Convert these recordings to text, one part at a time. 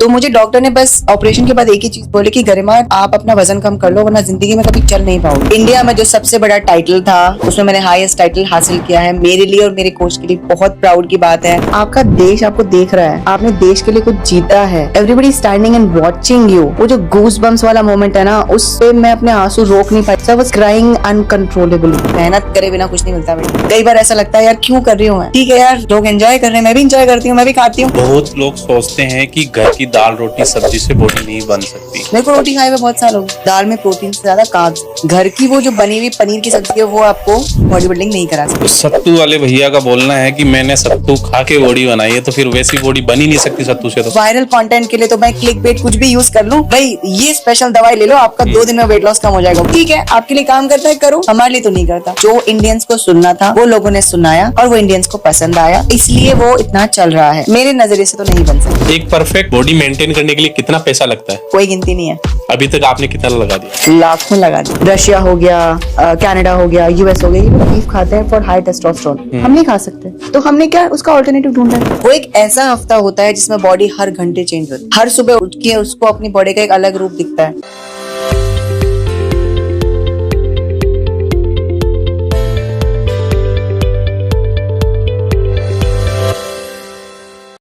तो मुझे डॉक्टर ने बस ऑपरेशन के बाद एक ही चीज बोली कि गरिमा आप अपना वजन कम कर लो वरना जिंदगी में कभी चल नहीं पाओगे। इंडिया में जो सबसे बड़ा टाइटल था उसमें मैंने हाईएस्ट टाइटल हासिल किया है। मेरे लिए और मेरे कोच के लिए बहुत प्राउड की बात है। आपका देश आपको देख रहा है, आपने देश के लिए कुछ जीता है। Everybody standing and watching you. वो जो गूज बम्स वाला मोमेंट है ना, उससे मैं अपने आंसू रोक नहीं पाई। I was crying uncontrollably. मेहनत करे बिना कुछ नहीं मिलता बेटा। कई बार ऐसा लगता है यार क्यों कर रही हूँ मैं। ठीक है यार, लोग एंजॉय कर रहे हैं, मैं भी एंजॉय करती हूँ, मैं भी खाती हूँ। बहुत लोग सोचते हैं कि घर की दाल रोटी सब्जी से बॉडी नहीं बन सकती। मेरे को रोटी खाए हुए बहुत साल हो गए। दाल में प्रोटीन से ज्यादा कार्ब्स। घर की वो जो बनी हुई पनीर की सब्जी है वो आपको बॉडी बिल्डिंग नहीं करा सकती। तो सत्तू वाले भैया का बोलना है कि मैंने सत्तू खा के बॉडी बनाई है, तो फिर वैसी बॉडी बन ही नहीं सकती सत्तू से। तो वायरल कंटेंट के लिए तो मैं क्लिक बेट कुछ भी यूज कर लूं। भाई ये स्पेशल दवाई ले लो, आपका 2 दिन में वेट लॉस कम हो जाएगा। ठीक है, आपके लिए काम करता है करो, हमारे लिए तो नहीं करता। जो इंडियंस को सुनना था वो लोगों ने सुनाया और वो इंडियंस को पसंद आया, इसलिए वो इतना चल रहा है। मेरे नजरिए से तो नहीं बन सकता। एक परफेक्ट बॉडी मेंटेन करने के लिए कितना पैसा लगता है? कोई गिनती नहीं है। अभी तक आपने कितना लगा दिया? लाख में लगा दी। रशिया हो गया, कनाडा हो गया, यूएस हो गया, ये लोग बीफ खाते हैं फॉर हाई टेस्टोस्टेरोन। हम नहीं खा सकते, तो हमने क्या उसका ऑल्टरनेटिव ढूंढा है। वो एक ऐसा हफ्ता होता है जिसमें बॉडी हर घंटे चेंज होती है। हर सुबह उठ के उसको अपनी बॉडी का एक अलग रूप दिखता है।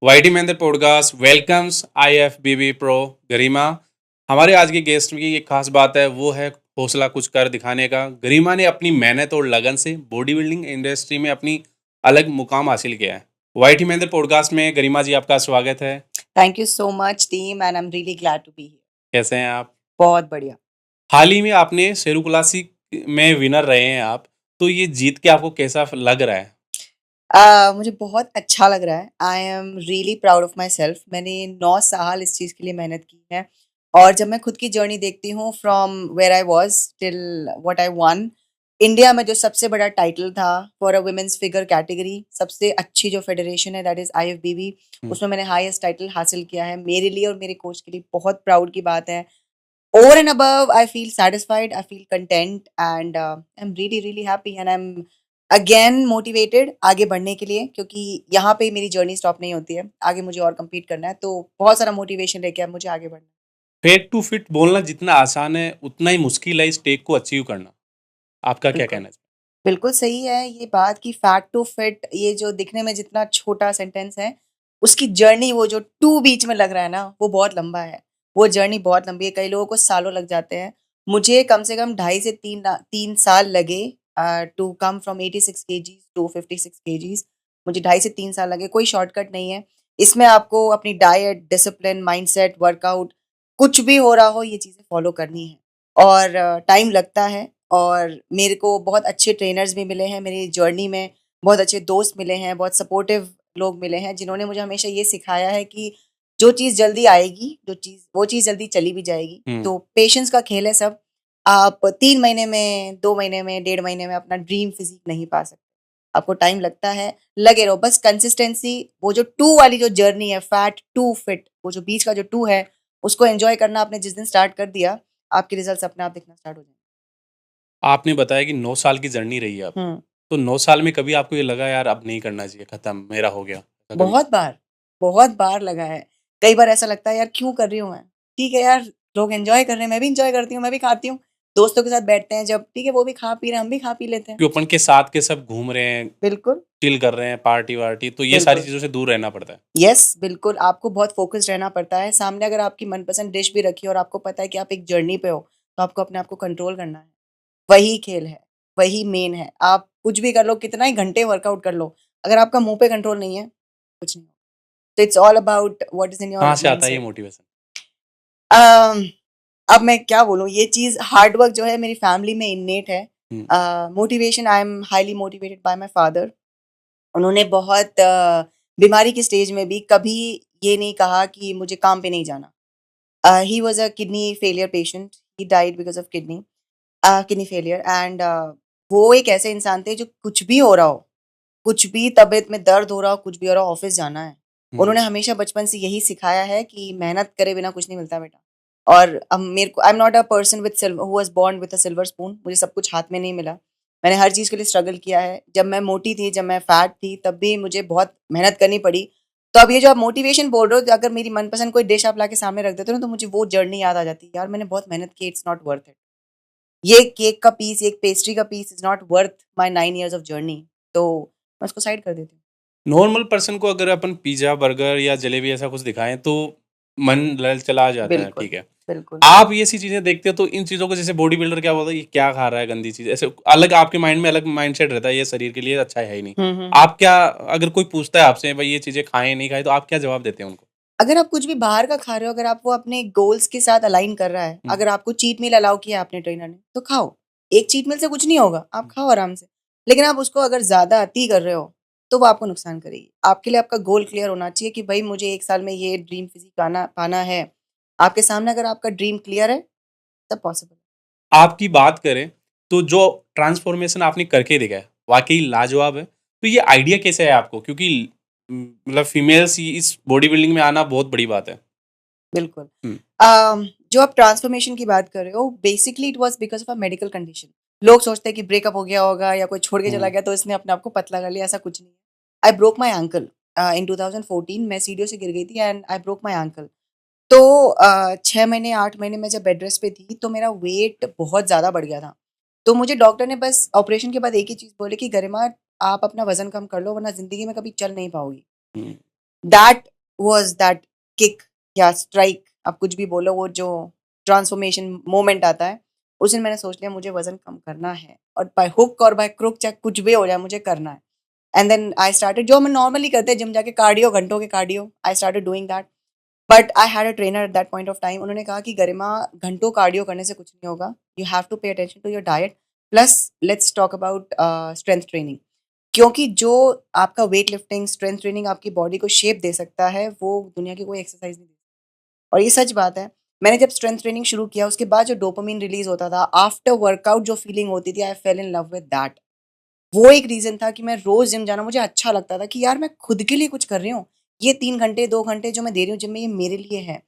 YT Mahendra podcast welcomes IFBB pro Garima. हमारे आज के गेस्ट की एक खास बात है, वो है हौसला कुछ कर दिखाने का। गरिमा ने अपनी मेहनत और लगन से बॉडी बिल्डिंग इंडस्ट्री में अपनी अलग मुकाम हासिल किया है। वाईटी महेंद्र पॉडकास्ट में गरिमा जी आपका स्वागत है। Thank you so much team and I am really glad to be here. कैसे हैं आप? बहुत बढ़िया। हाल ही में आपने शेरू क्लासिक में विनर रहे हैं आप, तो ये जीत के आपको कैसा लग रहा है? मुझे बहुत अच्छा लग रहा है। I am really proud of my self. मैंने 9 साल इस चीज़ के लिए मेहनत की है और जब मैं खुद की जर्नी देखती हूँ from where I was till what I won. India में जो सबसे बड़ा टाइटल था for a women's figure category, सबसे अच्छी जो फेडरेशन है दैट इज IFBB, उसमें मैंने हाईएस्ट टाइटल हासिल किया है। मेरे लिए और मेरे कोच के लिए बहुत प्राउड की बात है। Over and above, I feel satisfied, I feel content, and I'm really, really happy, and I'm again motivated आगे बढ़ने के लिए, क्योंकि यहाँ पे मेरी जर्नी स्टॉप नहीं होती है। आगे मुझे और compete करना है, तो बहुत सारा मोटिवेशन लेके अब मुझे आगे बढ़ना है। फेट टू फिट बोलना जितना आसान है उतना ही मुश्किल है इस टेक को अचीव करना। आपका क्या बिल्कुल कहना है? बिल्कुल सही है ये बात कि फैट टू फिट, ये जो दिखने में जितना छोटा सेंटेंस है, उसकी जर्नी वो जो टू बीच में लग रहा है ना, वो बहुत लंबा है। वो जर्नी बहुत लंबी है, कई लोगों को सालों लग जाते हैं। मुझे कम से कम 2.5 से 3 साल लगे to come from 86 kgs to 56 kgs। मुझे 2.5 से 3 साल लगे। कोई शॉर्टकट नहीं है इसमें। आपको अपनी डाइट, डिसिप्लिन, माइंडसेट, वर्कआउट, कुछ भी हो रहा हो, ये चीज़ें फॉलो करनी है और टाइम लगता है। और मेरे को बहुत अच्छे ट्रेनर्स भी मिले हैं मेरी जर्नी में, बहुत अच्छे दोस्त मिले हैं, बहुत सपोर्टिव लोग मिले हैं जिन्होंने मुझे हमेशा ये सिखाया है कि जो चीज़ जल्दी आएगी, वो चीज़ जल्दी चली भी जाएगी। तो पेशेंस का खेल है सब। आप 3 महीने में, 2 महीने में, 1.5 महीने में अपना ड्रीम फिजिक नहीं पा सकते। आपको टाइम लगता है, लगे रहो बस। कंसिस्टेंसी, वो जो 2 वाली जो जर्नी है, फैट टू फिट, वो जो बीच का जो 2 है, उसको एंजॉय करना आपने जिस दिन स्टार्ट कर दिया, आपके रिजल्ट्स अपने आप दिखना स्टार्ट हो जाएंगे। आपने बताया कि 9 साल की जर्नी रही है अब, तो 9 साल में कभी आपको ये लगा यार अब नहीं करना चाहिए, खत्म, मेरा हो गया? कभी? बहुत बार लगा है। कई बार ऐसा लगता है यार क्यों कर रही हूँ मैं। ठीक है यार, लोग एंजॉय कर रहे हैं, मैं भी एंजॉय करती हूँ, मैं भी खाती हूँ। दोस्तों के साथ बैठते हैं जब, ठीक है, वो भी खा पी रहे हैं, हम भी खा पी लेते हैं। कि अपन के साथ के सब घूम रहे हैं, बिल्कुल चिल कर रहे हैं, पार्टी वार्टी, तो ये सारी चीजों से दूर रहना पड़ता है। यस बिल्कुल, आपको बहुत फोकस्ड रहना पड़ता है। सामने अगर आपकी मनपसंद डिश भी रखी और आपको पता है कि आप एक जर्नी पे हो, तो आपको अपने आप को कंट्रोल करना है। वही खेल है, वही मेन है। आप कुछ भी कर लो, कितना ही घंटे वर्कआउट कर लो, अगर आपका मुंह पे कंट्रोल नहीं है, कुछ नहीं। तो it's all about what is in your कहाँ से आता है माइंडसेट। ये मोटिवेशन? अब मैं क्या बोलूँ, ये चीज़ हार्ड वर्क जो है मेरी फैमिली में इन्नेट है। Motivation, I am highly motivated by my father. उन्होंने बहुत बीमारी की स्टेज में भी कभी ये नहीं कहा कि मुझे काम पे नहीं जाना। He was a kidney failure patient, he died because of kidney failure and वो एक ऐसे इंसान थे जो कुछ भी हो रहा हो, कुछ भी तबीयत में दर्द हो रहा हो, कुछ भी हो रहा हो, ऑफिस जाना है। उन्होंने हमेशा बचपन से यही सिखाया है कि मेहनत करे बिना कुछ नहीं मिलता बेटा। और अब मेरे को, I am not a person with silver who was born with a silver spoon. मुझे सब कुछ हाथ में नहीं मिला। मैंने हर चीज़ के लिए स्ट्रगल किया है। जब मैं मोटी थी, जब मैं फैट थी, तब भी मुझे बहुत मेहनत करनी पड़ी। तो अब ये जो आप मोटिवेशन बोल रहे हो, तो अगर मेरी मनपसंद कोई डिश आप लाके सामने रख देते हो ना, तो मुझे वो जर्नी याद आ जाती है, यार मैंने बहुत मेहनत की, इट्स नॉट वर्थ इट। ये केक का पीस, एक पेस्ट्री का piece is not worth my 9 years of journey. तो मैं उसको साइड कर देती हूँ। नॉर्मल पर्सन को अगर अपन पिज़्ज़ा, बर्गर या जलेबी ऐसा कुछ दिखाएँ तो मन ललचला जाता है, बिल्कुल, ठीक है। बिल्कुल। आप ये सी चीज़ें देखते हो तो इन चीज़ों को, जैसे बॉडी बिल्डर क्या बोलता है, ये क्या खा रहा है गंदी चीज़, ऐसे अलग आपके माइंड में अलग माइंडसेट रहता है, ये शरीर के लिए अच्छा है ही नहीं। हुँ, हुँ, हुँ। आप क्या, अगर कोई पूछता है आपसे भाई ये चीज़ें खाएँ नहीं खाएँ, तो आप क्या जवाब देते हैं उनको? अगर आप कुछ भी बाहर का खा रहे हो, अगर आप वो अपने गोल्स के साथ अलाइन कर रहा है, हुँ, अगर आपको चीट मील अलाउ किया आपने ट्रेनर ने, तो खाओ। एक चीट मील से कुछ नहीं होगा, आप हुँ। खाओ आराम से। लेकिन आप उसको अगर ज़्यादा अति कर रहे हो, तो वो आपको नुकसान करेगी। आपके लिए आपका गोल क्लियर होना चाहिए कि भई मुझे 1 साल में ये ड्रीम फिज़ीक पाना है। आपके सामने अगर आपका ड्रीम क्लियर है, तब पॉसिबल है। आपकी बात करें तो जो ट्रांसफॉर्मेशन आपने करके दिखाया है, वाक़ई लाजवाब है। तो ये आइडिया कैसे आया आपको? क्योंकि मतलब फीमेल्स इस बॉडी बिल्डिंग में आना बहुत बड़ी बात है। बिल्कुल। हुँ, जो आप ट्रांसफॉर्मेशन की बात कर रहे हो, basically it was because of a medical condition. लोग सोचते हैं कि ब्रेकअप हो गया होगा या कोई छोड़ के चला हुँ, गया तो इसने अपने आप को पतला कर लिया, ऐसा कुछ नहीं है। आई ब्रोक माय एंकल इन 2014। मैं सीढ़ियों से गिर गई थी and I broke my ankle. तो 6 महीने 8 महीने मैं जब बेड रेस्ट पे थी, तो मेरा वेट बहुत ज़्यादा बढ़ गया था। तो मुझे डॉक्टर ने बस ऑपरेशन के बाद एक ही चीज़ बोली कि गरिमा, आप अपना वज़न कम कर लो, वरना ज़िंदगी में कभी चल नहीं पाओगी। हुँ, दैट वाज़ दैट किक या स्ट्राइक, आप कुछ भी बोलो, वो जो ट्रांसफॉर्मेशन मोमेंट आता है, उस दिन मैंने सोच लिया मुझे वज़न कम करना है और बाय हुक और बाय क्रुक चाहे कुछ भी हो जाए मुझे करना है। एंड देन आई स्टार्टेड, जो हम नॉर्मली करते हैं जिम जाके कार्डियो, घंटों के cardio, I started doing that. But I had a trainer eight that point of time. उन्होंने कहा कि गरिमा, घंटों कार्डियो करने से कुछ नहीं होगा। You have to pay attention to your diet, plus let's talk about strength training. क्योंकि जो आपका वेट लिफ्टिंग, स्ट्रेंथ ट्रेनिंग आपकी बॉडी को शेप दे सकता है, वो दुनिया की कोई एक्सरसाइज नहीं दे सकती। और ये सच बात है। मैंने जब स्ट्रेंथ ट्रेनिंग शुरू किया, उसके बाद जो डोपामिन रिलीज होता था आफ्टर वर्कआउट, जो फीलिंग होती थी, I fell in love with that. वो एक रीजन था कि मैं रोज जिम जाना मुझे अच्छा लगता था कि यार मैं खुद के लिए कुछ कर रही हूँ। ये 3 घंटे 2 घंटे जो मैं दे रही हूँ जिम में, ये मेरे लिए है।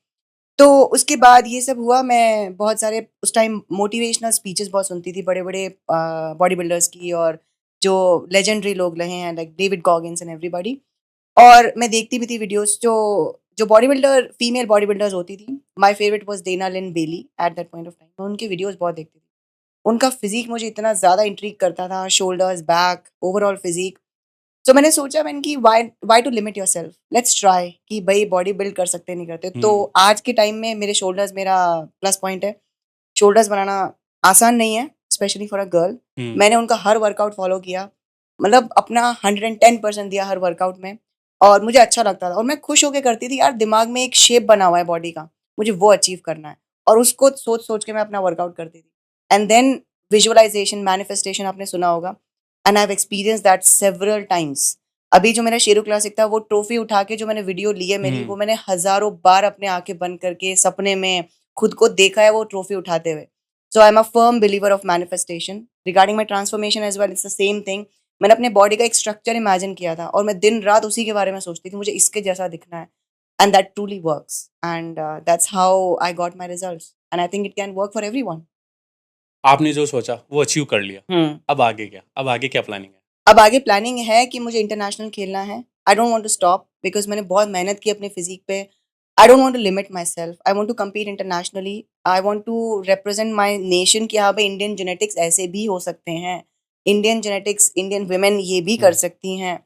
तो उसके बाद ये सब हुआ। मैं बहुत सारे उस टाइम मोटिवेशनल स्पीचेस बहुत सुनती थी, बड़े बड़े बॉडी बिल्डर्स की, और जो लेजेंडरी लोग रहे हैं like David Goggins and everybody. और मैं देखती भी थी वीडियोस, जो जो body builder, female body builders होती थी। My favourite was Dana Linn Bailey at that point of time. मैं उनके वीडियोस बहुत देखती थी। उनका फिजिक मुझे इतना ज़्यादा इंट्रीग करता था, शोल्डर्स, बैक, ओवरऑल फिजिक। तो मैंने सोचा, मैंने कि why why to limit yourself, let's try कि भाई बॉडी बिल्ड कर सकते हैं, नहीं करते। तो हुँ, आज के टाइम में मेरे शोल्डर्स मेरा प्लस पॉइंट है। शोल्डर्स बनाना आसान नहीं है, स्पेशली फॉर अ गर्ल। हुँ, मैंने उनका हर वर्कआउट फॉलो किया, मतलब अपना 110% दिया हर वर्कआउट में, और मुझे अच्छा लगता था और मैं खुश होकर करती थी। यार दिमाग में एक शेप बना हुआ है बॉडी का, मुझे वो अचीव करना है, और उसको सोच सोच के मैं अपना वर्कआउट करती थी। एंड देन विजुअलाइजेशन, मैनिफेस्टेशन आपने सुना होगा, and I have experience that several times. अभी जो मेरा शेरू क्लासिक था, वो ट्रॉफी उठा के जो मैंने वीडियो ली है मेरी, हुँ। वो मैंने हजारों बार अपने आंखें बंद करके सपने में खुद को देखा है वो ट्रॉफी उठाते हुए। So I am a firm believer of manifestation. Regarding my transformation as well, it's the same thing. मैंने अपने बॉडी का एक स्ट्रक्चर इमेजिन किया था और मैं दिन रात उसी के बारे में सोचती थी, मुझे इसके जैसा दिखना है। And that truly works, and that's how I got my results, and I think it can work for everyone. आपने जो सोचा वो अचीव कर लिया। हम्म। अब आगे क्या? अब आगे क्या प्लानिंग है? अब आगे प्लानिंग है कि मुझे इंटरनेशनल खेलना है। I don't want to stop because मैंने बहुत मेहनत की अपने फिज़ीक पे। I don't want to limit myself, I want to compete internationally. I want to represent my nation कि हाँ भाई, इंडियन जेनेटिक्स ऐसे भी हो सकते हैं। इंडियन जेनेटिक्स, इंडियन वुमेन ये भी कर हुँ। सकती हैं।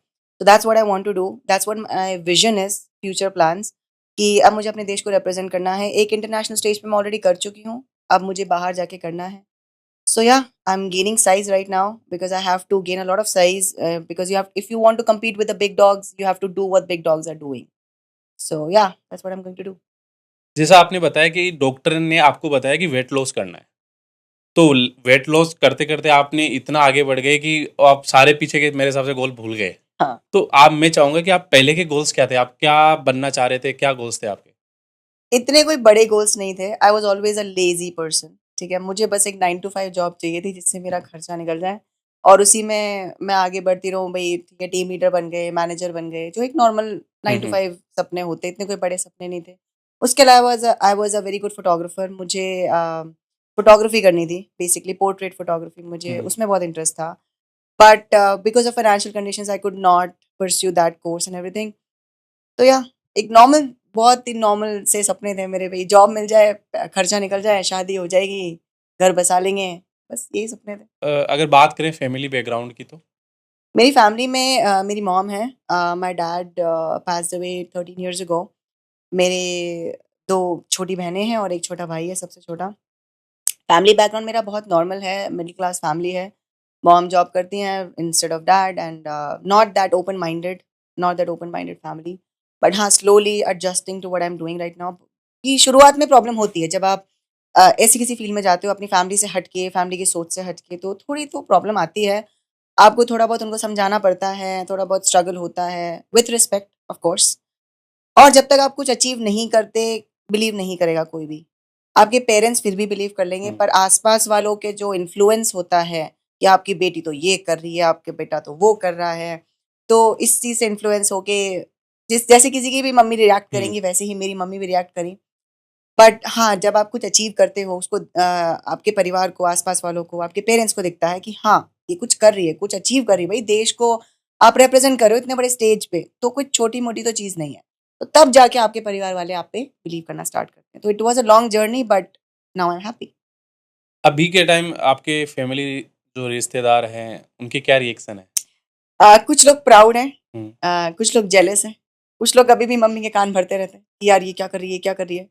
तो that's what I want to do, that's what my vision is, future plans, कि अब मुझे अपने देश को रिप्रेजेंट करना है। एक इंटरनेशनल स्टेज पे मैं ऑलरेडी कर चुकी हूँ, अब मुझे बाहर जाके करना है। So yeah, I'm gaining size right now because I have to gain a lot of size, because you have, if you want to compete with the big dogs, you have to do what big dogs are doing. So yeah, that's what I'm going to do. जैसा आपने बताया कि doctor ने आपको बताया कि weight loss करना है। तो ल वेट लॉस करते-करते आपने इतना आगे बढ़ गए कि आप सारे पीछे के मेरे हिसाब से गोल भूल गए। हाँ, तो आप, मैं चाहूँगा कि आप पहले के गोल्स क्या थे? आप क्या बनना चाह रहे थे? क्या गोल्स थे आपके? इतने कोई बड़े गोल्स नहीं थे। I was always a lazy person, ठीक है? मुझे बस एक 9 टू 5 जॉब चाहिए थी जिससे मेरा खर्चा निकल जाए और उसी में मैं आगे बढ़ती रहूँ। भई ठीक है, टीम लीडर बन गए, मैनेजर बन गए, जो एक नॉर्मल हुँ, 9 टू हुँ। 5 सपने होते, इतने कोई बड़े सपने नहीं थे। उसके अलावा I was a very good photographer. मुझे फोटोग्राफी करनी थी, बेसिकली पोर्ट्रेट फोटोग्राफी, मुझे हुँ। उसमें बहुत इंटरेस्ट था। But because of financial conditions I could not pursue that course and everything. तो या एक नॉर्मल, बहुत ही नॉर्मल से सपने थे मेरे भाई, जॉब मिल जाए, खर्चा निकल जाए, शादी हो जाएगी, घर बसा लेंगे, बस यही सपने थे। अगर बात करें फैमिली बैकग्राउंड की तो? मेरी फैमिली में मेरी मॉम है, my dad passed away 13 years ago. मेरे 2 छोटी बहनें हैं और 1 छोटा भाई है, सबसे छोटा। फैमिली बैकग्राउंड मेरा बहुत नॉर्मल है, मिडिल क्लास फैमिली है। मॉम जॉब करती हैं instead of dad, and not that open minded family. But हाँ, slowly adjusting to what I am doing right now. कि शुरुआत में प्रॉब्लम होती है जब आप ऐसी किसी फील्ड में जाते हो अपनी फैमिली से हट के, फैमिली की सोच से हट के, तो थोड़ी तो प्रॉब्लम आती है। आपको थोड़ा बहुत उनको समझाना पड़ता है, थोड़ा बहुत स्ट्रगल होता है, विथ रिस्पेक्ट ऑफ कोर्स। और जब तक आप कुछ अचीव नहीं करते, बिलीव नहीं करेगा कोई भी। आपके पेरेंट्स फिर भी बिलीव कर लेंगे, हुँ। पर आसपास वालों के जो इन्फ्लुएंस होता है कि आपकी बेटी तो ये कर रही है, आपके बेटा तो वो कर रहा है, तो इस चीज़ से इन्फ्लुएंस होके जिस जैसे किसी की भी मम्मी रिएक्ट हुँ। करेंगी, वैसे ही मेरी मम्मी भी रिएक्ट करी। बट हाँ, जब आप कुछ अचीव करते हो, उसको आपके परिवार को, आसपास वालों को, आपके पेरेंट्स को दिखता है कि हाँ, ये कुछ कर रही है, कुछ अचीव कर रही है, भाई देश को आप रिप्रेजेंट कर रहे हो इतने बड़े स्टेज पे, तो कुछ छोटी-मोटी तो चीज़ नहीं है। तो तब जाके आपके परिवार वाले आप पे बिलीव करना स्टार्ट करते हैं। तो it was a long journey, but now I am happy. अभी के टाइम आपके फैमिली जो रिश्तेदार हैं, उनके क्या रिएक्शन है? कुछ लोग प्राउड हैं, हुँ। कुछ लोग जेलस हैं, कुछ लोग अभी भी मम्मी के कान भरते रहते हैं कि यार ये क्या कर रही है, ये क्या कर रही है?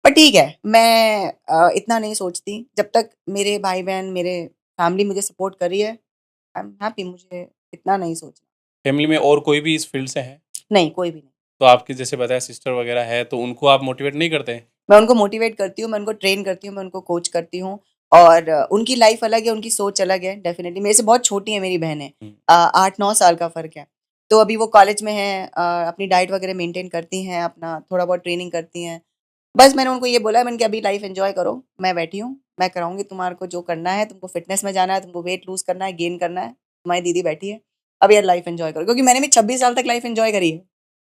पर ठीक है, मैं इतना नहीं सोचती, जब तक मेरे भाई-बहन, मेरे फैमिली मुझे सपोर्ट कर रही है, आई एम हैप्पी, मुझे इतना नहीं सोचना। फैमिली में और कोई भी इस फील्ड से है? नहीं, कोई भी नहीं। तो आपके जैसे बताया सिस्टर वगैरह है, तो उनको आप मोटिवेट नहीं करते? मैं उनको मोटिवेट करती हूँ, मैं उनको ट्रेन करती हूँ, मैं उनको कोच करती हूँ, और उनकी लाइफ़ अलग है, उनकी सोच अलग है डेफ़िनिटली। मेरे से बहुत छोटी हैं मेरी बहनें, हुँ। 8-9 साल का फ़र्क है। तो अभी वो कॉलेज में हैं, अपनी डाइट वगैरह मेंटेन करती हैं, अपना थोड़ा बहुत ट्रेनिंग करती हैं। बस मैंने उनको ये बोला है, मैंने कहा अभी लाइफ़ एन्जॉय करो, मैं बैठी हूँ, मैं कराऊँगी तुम्हारे को जो करना है, तुमको फ़िटनेस में जाना है, तुमको वेट लूज़ करना है, गेन करना है, तुम्हारी दीदी बैठी है, अब यार लाइफ़ एन्जॉय करो। क्योंकि मैंने भी 26 साल तक लाइफ़ एन्जॉय करी है।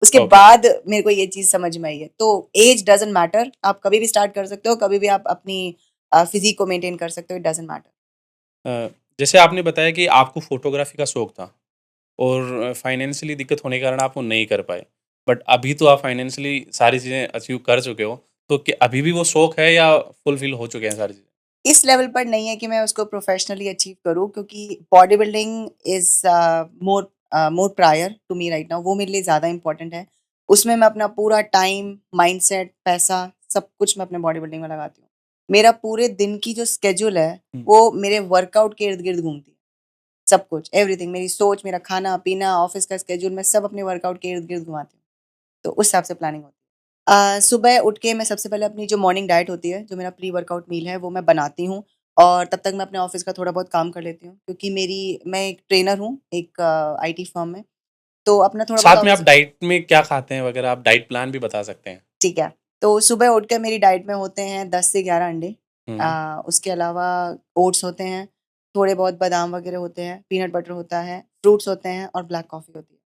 उसके ओके। बाद मेरे को ये चीज़ समझ में आई है। तो ऐज डज़न्ट मैटर, आप कभी भी स्टार्ट कर सकते हो, कभी भी आप अपनी फ़िज़ीक को मेंटेन कर सकते हो, इट डज़न्ट मैटर। अ, जैसे आपने बताया कि आपको फ़ोटोग्राफ़ी का शौक था और फाइनेंशियली दिक्कत होने के कारण आप वो नहीं कर पाए। बट अभी तो आप फाइनेंशियली सारी चीज़ें अचीव कर चुके हो, तो क्या अभी भी वो शौक है या फुलफ़िल हो चुके हैं सारी चीज़ें? इस लेवल पर नहीं है कि मैं उसको प्रोफ़ेशनली अचीव करूँ, क्योंकि body building is more prior to me right now, वो मेरे लिए ज़्यादा इम्पोर्टेंट है। उसमें मैं अपना पूरा टाइम, माइंडसेट, पैसा, सब कुछ मैं अपने बॉडी बिल्डिंग में लगाती हूँ। मेरा पूरे दिन की जो शेड्यूल है, हुँ। वो मेरे वर्कआउट के इर्द-गिर्द घूमती है। सब कुछ, एवरीथिंग, मेरी सोच, मेरा खाना-पीना, ऑफ़िस का शेड्यूल, मैं सब अपने वर्कआउट के इर्द-गिर्द घुमाती हूँ। तो उस हिसाब से प्लानिंग होती है। सुबह उठ के मैं सबसे पहले अपनी जो मॉर्निंग डाइट होती है, जो मेरा प्री वर्कआउट मील है, वो मैं बनाती हूँ, और तब तक मैं अपने ऑफ़िस का थोड़ा बहुत काम कर लेती हूँ, क्योंकि मैं एक ट्रेनर हूँ, एक आईटी फ़र्म में, तो अपना थोड़ा बहुत साथ में आप ऑफ़िस। डाइट में क्या खाते हैं वगैरह आप डाइट प्लान भी बता सकते हैं? ठीक है। तो सुबह उठकर मेरी डाइट में होते हैं 10 से 11 अंडे। हुँ। उसके अलावा ओट्स होते हैं, थोड़े बहुत बादाम वगैरह होते हैं, पीनट बटर होता है, फ्रूट्स होते हैं और ब्लैक कॉफ़ी होती है।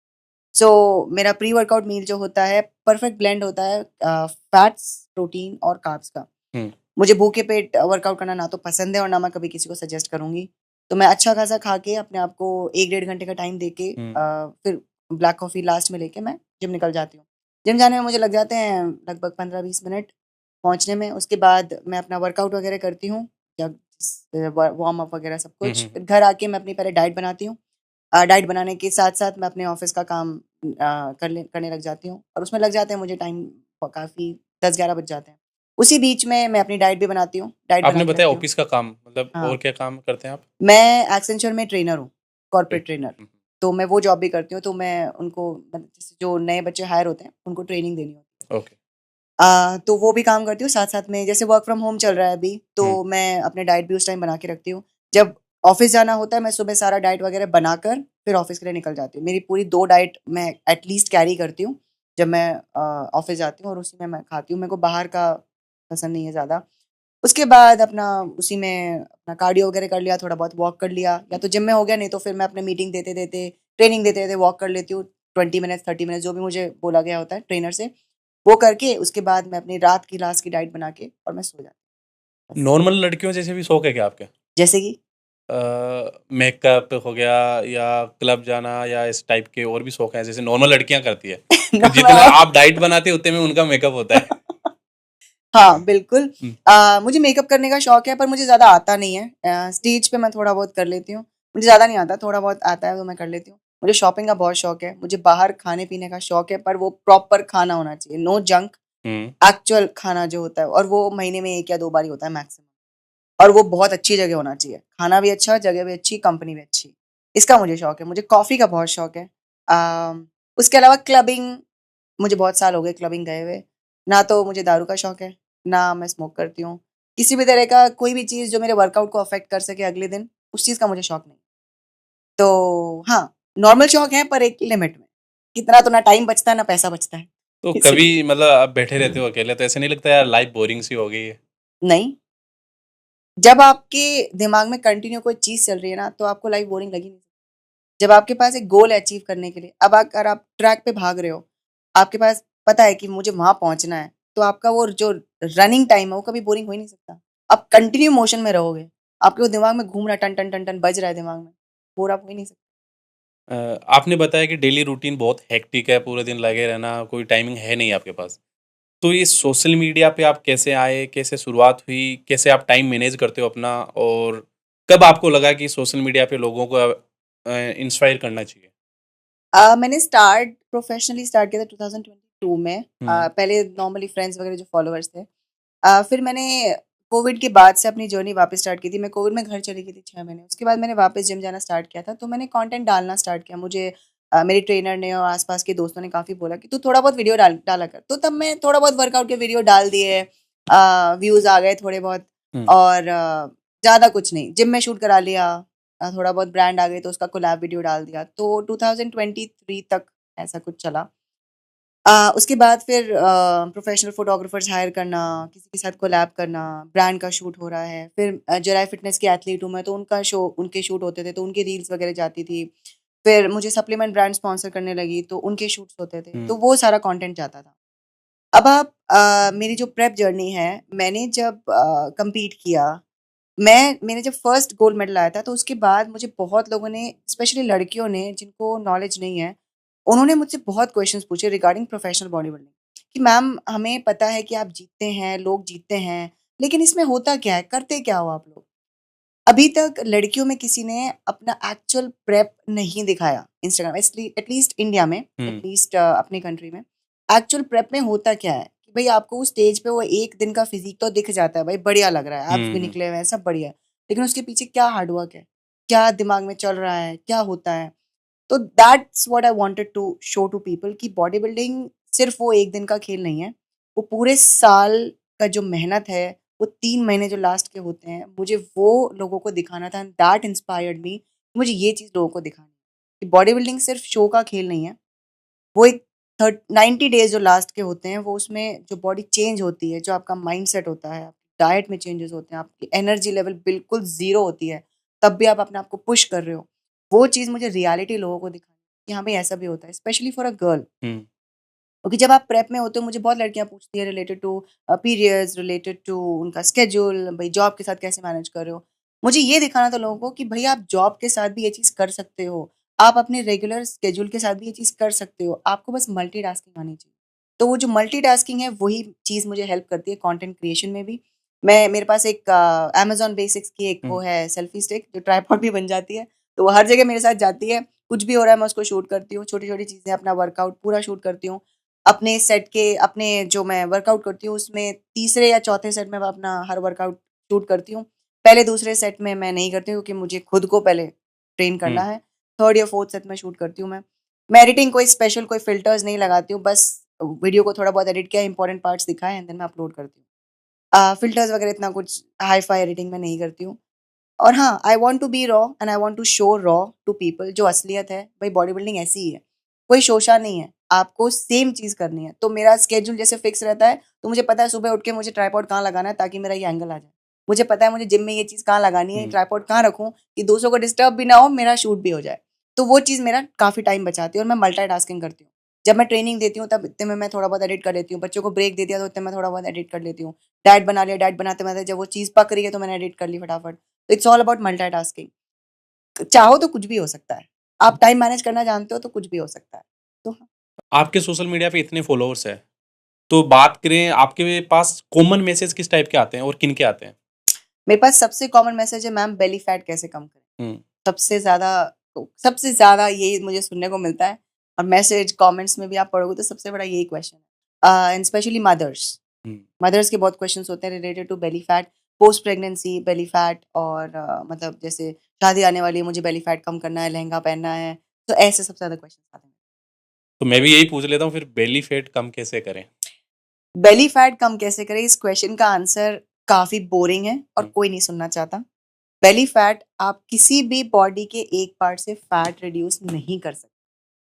सो मेरा प्री वर्कआउट मील जो होता है, परफेक्ट ब्लेंड होता है फैट्स, प्रोटीन और कार्ब्स का। हुँ। मुझे भूखे पेट वर्कआउट करना ना तो पसंद है और ना मैं कभी किसी को सजेस्ट करूँगी। तो मैं अच्छा खासा खा के अपने आप को 1 डेढ़ घंटे का टाइम दे के हुँ। फिर ब्लैक कॉफ़ी लास्ट में लेके मैं जिम निकल जाती हूँ। जिम जाने में मुझे लग जाते हैं लगभग 15-20 मिनट पहुँचने में। उसके बाद मैं अपना वर्कआउट वगैरह करती हूँ, जब वार्म अप वगैरह सब हुँ, कुछ। हुँ, फिर हुँ। घर आके मैं अपनी पहले डाइट बनाती हूँ। डाइट बनाने के साथ-साथ मैं अपने ऑफ़िस का काम करने लग जाती हूँ, और उसमें लग जाते हैं मुझे टाइम काफ़ी, 10-11 बज जाते हैं। उसी बीच में मैं अपनी डाइट भी बनाती हूँ, डाइट आपने बना के बताया रखती हूँ। ऑफ़िस का काम मतलब हाँ, और क्या काम करते हैं आप? मैं एक्सेंचर में ट्रेनर हूँ, ओके। Corporate trainer. हुँ, हुँ। तो मैं वो जॉब भी करती हूँ, तो मैं उनको मतलब जैसे जो नए बच्चे हायर होते हैं, उनको ट्रेनिंग देनी होती है। ओके। तो वो भी काम करती हूँ, साथ-साथ में जैसे वर्क फ्रॉम होम चल रहा है अभी, हुँ। तो मैं अपने डाइट भी उस टाइम बना के रखती हूँ। जब ऑफ़िस जाना होता है, मैं सुबह सारा डाइट वगैरह बनाकर फिर ऑफ़िस के लिए निकल जाती हूँ। मेरी पूरी 2 डाइट मैं एटलीस्ट कैरी करती हूँ, जब मैं ऑफ़िस जाती हूँ, और उसी में मैं खाती हूँ। मेरे को बाहर का पसंद नहीं है ज़्यादा। उसके बाद अपना उसी में अपना कार्डियो वगैरह कर लिया, थोड़ा बहुत वॉक कर लिया, या तो जिम में हो गया, नहीं तो फिर मैं अपने मीटिंग देते-देते, ट्रेनिंग देते-देते वॉक कर लेती हूँ। 20 मिनट्स, 30 मिनट्स जो भी मुझे बोला गया होता है ट्रेनर से, वो करके उसके बाद मैं अपनी रात की लास्ट की डाइट बना के और मैं सो जाती हूँ, बस। नॉर्मल लड़कियों जैसे भी शौक है क्या आपके? जैसे कि मेकअप हो गया या क्लब जाना या इस टाइप के और भी शौक हैं जैसे नॉर्मल लड़कियां करती है कि जितना नॉर्मल आप डाइट बनाते हैं उतने में उनका मेकअप होता है। हाँ, बिल्कुल। हम्म, मुझे मेकअप करने का शौक है पर मुझे ज़्यादा आता नहीं है। स्टेज पे मैं थोड़ा बहुत कर लेती हूँ। मुझे ज़्यादा नहीं आता, थोड़ा बहुत आता है तो मैं कर लेती हूँ। मुझे शॉपिंग का बहुत शौक है। मुझे बाहर खाने-पीने का शौक है पर वो प्रॉपर खाना होना चाहिए। नो जंक, हम्म, एक्चुअल खाना जो होता है और वो महीने में 1 या 2 बार ही होता है मैक्सिमम। और वो बहुत अच्छी जगह होना चाहिए। खाना भी अच्छा, जगह भी अच्छी, कंपनी भी अच्छी। इसका मुझे शौक है। मुझे कॉफ़ी का बहुत शौक है। उसके अलावा क्लबिंग, मुझे बहुत साल हो गए क्लबिंग गए हुए। ना तो मुझे दारू का शौक है, ना मैं स्मोक करती हूँ। किसी भी तरह का कोई भी चीज़ जो मेरे वर्कआउट को अफ़ेक्ट कर सके अगले दिन, उस चीज़ का मुझे शौक नहीं। तो हाँ, नॉर्मल शौक है पर एक लिमिट में। इतना तो ना टाइम बचता है, ना पैसा बचता है। तो कभी इसीलिए मतलब आप बैठे रहते हो अकेले तो ऐसे नहीं लगता यार लाइफ बोरिंग सी हो गई है? नहीं, जब आपके दिमाग में कंटिन्यू कोई चीज़ चल रही है ना, तो आपको लाइफ़ बोरिंग लगी नहीं। जब आपके पास एक गोल है अचीव करने के लिए, अब अगर आप ट्रैक पे भाग रहे हो, आपके पास पता है कि मुझे वहाँ पहुँचना है, तो आपका वो जो रनिंग टाइम है, वो कभी बोरिंग हो ही नहीं सकता। आप कंटिन्यू मोशन में रहोगे, आपके वो दिमाग में घूम रहा है, टन, टन, टन, टन बज रहा है दिमाग में, बोर आप हो ही नहीं सकते। अ, आपने बताया कि डेली रूटीन बहुत हेक्टिक है, पूरे दिन लगे रहना, कोई टाइमिंग है नहीं आपके पास। तो ये सोशल मीडिया पे आप कैसे आए? कैसे शुरुआत हुई? कैसे आप टाइम मैनेज करते हो अपना? और कब आपको लगा कि सोशल मीडिया पे लोगों को इंस्पायर करना चाहिए? मैंने स्टार्ट प्रोफेशनली स्टार्ट किया था 2022 में। हुँ, पहले नॉर्मली फ्रेंड्स वगैरह जो फॉलोअर्स थे। फिर मैंने कोविड के बाद से अपनी जर्नी वापस स्टार्ट की थी। मैं कोविड में घर चली गई थी 6 महीने। उसके बाद मैंने वापस जिम जाना स्टार्ट किया था, तो मैंने कंटेंट डालना स्टार्ट किया। मुझे मेरे ट्रेनर ने और आस-पास के दोस्तों ने काफ़ी बोला कि, "तू थोड़ा बहुत वीडियो डाला कर।" तो तब मैं थोड़ा बहुत वर्कआउट के वीडियो डाल दिए। व्यूज़ आ गए थोड़े बहुत हुँ। और ज़्यादा कुछ नहीं। जिम में शूट करा लिया। थोड़ा बहुत ब्रांड आ गई तो उसका कोलैब वीडियो डाल दिया। तो 2023 तक ऐसा कुछ चला। उसके बाद फिर प्रोफ़ेशनल फ़ोटोग्राफ़र्स हायर करना, किसी के साथ कोलैब करना, ब्रांड का शूट हो रहा है। फिर जराई फ़िटनेस की एथलीट हूँ मैं, तो उनके शूट होते थे, तो उनकी रील्स वगैरह जाती थी। फिर मुझे सप्लीमेंट ब्रांड स्पॉन्सर करने लगी, तो उनके शूट्स होते थे, हुँ, तो वो सारा कंटेंट जाता था। अब आप मेरी जो प्रेप जर्नी है, मैंने जब कम्पीट किया, मैंने जब फर्स्ट गोल्ड मेडल आया था, तो उसके बाद मुझे बहुत लोगों ने, स्पेशली लड़कियों ने जिनको नॉलेज नहीं है, उन्होंने मुझसे बहुत क्वेश्चंस पूछे रिगार्डिंग प्रोफेशनल बॉडी बिल्डिंग कि मैम हमें पता है कि आप जीतते हैं, लोग जीतते हैं, लेकिन इसमें होता क्या है? करते क्या हो आप लोग? अभी तक लड़कियों में किसी ने अपना एक्चुअल प्रेप नहीं दिखाया इंस्टाग्राम, एटलीस्ट इंडिया में, हुँ, एटलीस्ट अपनी कंट्री में। एक्चुअल प्रेप में होता क्या है कि भई आपको उस स्टेज पे वो 1 दिन का फिज़ीक तो दिख जाता है, भई बढ़िया लग रहा है, एब्स भी हुँ, हुँ, निकले हुए हैं, सब बढ़िया है। लेकिन उसके पीछे क्या हार्ड वर्क है? क्या दिमाग में चल रहा है? क्या होता है? तो that's what I wanted to show to people कि बॉडी बिल्डिंग सिर्फ वो 1 दिन का खेल नहीं है। वो पूरे साल का जो मेहनत है, वो 3 महीने जो लास्ट के होते हैं, मुझे वो लोगों को दिखाना था एंड दैट इंस्पायर्ड मी। मुझे ये चीज़ लोगों को दिखानी है कि बॉडी बिल्डिंग सिर्फ शो का खेल नहीं है। वो एक 90 डेज़ जो लास्ट के होते हैं, वो उसमें जो बॉडी चेंज होती है, जो आपका माइंडसेट होता है, डाइट में चेंजेस होते हैं, आपकी एनर्जी लेवल बिल्कुल ज़ीरो होती है, तब भी आप अपने आप को पुश कर रहे हो। वो चीज़ मुझे रियलिटी लोगों को दिखानी है कि हाँ भाई ऐसा भी होता है, स्पेशली फॉर अ गर्ल। हुँ, क्योंकि जब आप प्रेप में होते हो, मुझे बहुत लड़कियाँ पूछती हैं related to periods, related to उनका स्केड्यूल, भई जॉब के साथ कैसे मैनेज कर रहे हो? मुझे ये दिखाना था लोगों को कि भई आप जॉब के साथ भी ये चीज़ कर सकते हो। आप अपने रेगुलर स्केड्यूल के साथ भी ये चीज़ कर सकते हो। आपको बस मल्टीटास्किंग आनी चाहिए। तो वो जो मल्टीटास्किंग है, वही चीज़ मुझे हेल्प करती है कंटेंट क्रिएशन में भी। मेरे पास एक अमेज़न बेसिक्स की एक हुँ, वो है सेल्फी स्टिक जो ट्राइपॉड भी बन जाती है। तो वो हर जगह मेरे साथ जाती है। कुछ भी हो रहा है मैं उसको शूट करती हूँ। छोटी-छोटी चीज़ें अपना वर्कआउट पूरा शूट करती हूँ। अपने जो मैं वर्कआउट करती हूँ उसमें तीसरे या चौथे सेट में मैं अपना हर वर्कआउट शूट करती हूँ। पहले दूसरे सेट में मैं नहीं करती हूँ क्योंकि मुझे खुद को पहले ट्रेन करना हुँ। है। थर्ड या फोर्थ सेट में शूट करती हूँ मैं। मैं एडिटिंग कोई स्पेशल कोई फ़िल्टर्स नहीं लगाती हूँ, बस वीडियो को थोड़ा बहुत एडिट किया, इम्पोर्टेंट पार्ट्स दिखाए एंड देन मैं अपलोड करती हूँ। फ़िल्टर्स वगैरह इतना कुछ हाई-फाई एडिटिंग मैं नहीं करती हूँ। और हाँ, I want to be raw and I want to show raw to people जो असलियत है। भाई बॉडी बिल्डिंग ऐसी ही है। कोई शोशा नहीं है। आपको सेम चीज़ करनी है। तो मेरा स्केड्यूल जैसे फिक्स रहता है, तो मुझे पता है सुबह उठ के मुझे ट्राइपॉड कहाँ लगाना है ताकि मेरा ये एंगल आ जाए। मुझे पता है मुझे जिम में ये चीज़ कहाँ लगानी है, हुँ। ट्राइपॉड कहाँ रखूँ कि दूसरों को डिस्टर्ब भी ना हो, मेरा शूट भी हो जाए। तो वो चीज़ मेरा काफ़ी टाइम बचाती है और मैं मल्टीटास्किंग करती हूँ। जब मैं ट्रेनिंग देती हूँ तब इतने में मैं थोड़ा बहुत एडिट कर लेती हूँ। बच्चों को ब्रेक दे दिया तो इतने में थोड़ा बहुत एडिट कर लेती हूँ। डाइट बना लिया, डाइट बनाते-बनाते जब वो चीज़ पक रही है तो मैंने एडिट कर ली फटाफट। It's all about multitasking. चाहो तो कुछ भी हो सकता है, आप टाइम मैनेज करना जानते हो तो कुछ भी हो सकता है। तो हाँ। आपके सोशल मीडिया पे इतने फॉलोअर्स है, तो बात करें आपके पास कॉमन मैसेज किस टाइप के आते हैं और किन के आते हैं? मेरे पास सबसे कॉमन मैसेज है, मैम बेली फैट कैसे कम करें? हम्म। सबसे ज़्यादा यही मुझे सुनने को मिलता है, और मैसेज कमेंट्स में भी आप पढ़ोगे तो सबसे बड़ा यही क्वेश्चन है, एंड स्पेशली हम्म। मदर्स के बहुत क्वेश्चंस होते हैं related to belly fat, post pregnancy belly fat, और मतलब जैसे शादी आने वाली है, मुझे बेली फैट कम करना है, लहंगा पहनना है, तो ऐसे सबसे ज़्यादा क्वेश्चन आते हैं। तो मैं भी यही पूछ लेता हूँ, फिर बेली फैट कम कैसे करें? बेली फैट कम कैसे करें, इस क्वेश्चन का आंसर काफ़ी बोरिंग है और हम्म। कोई नहीं सुनना चाहता। बेली फैट आप किसी भी बॉडी के एक पार्ट से फैट रिड्यूस नहीं कर सकते,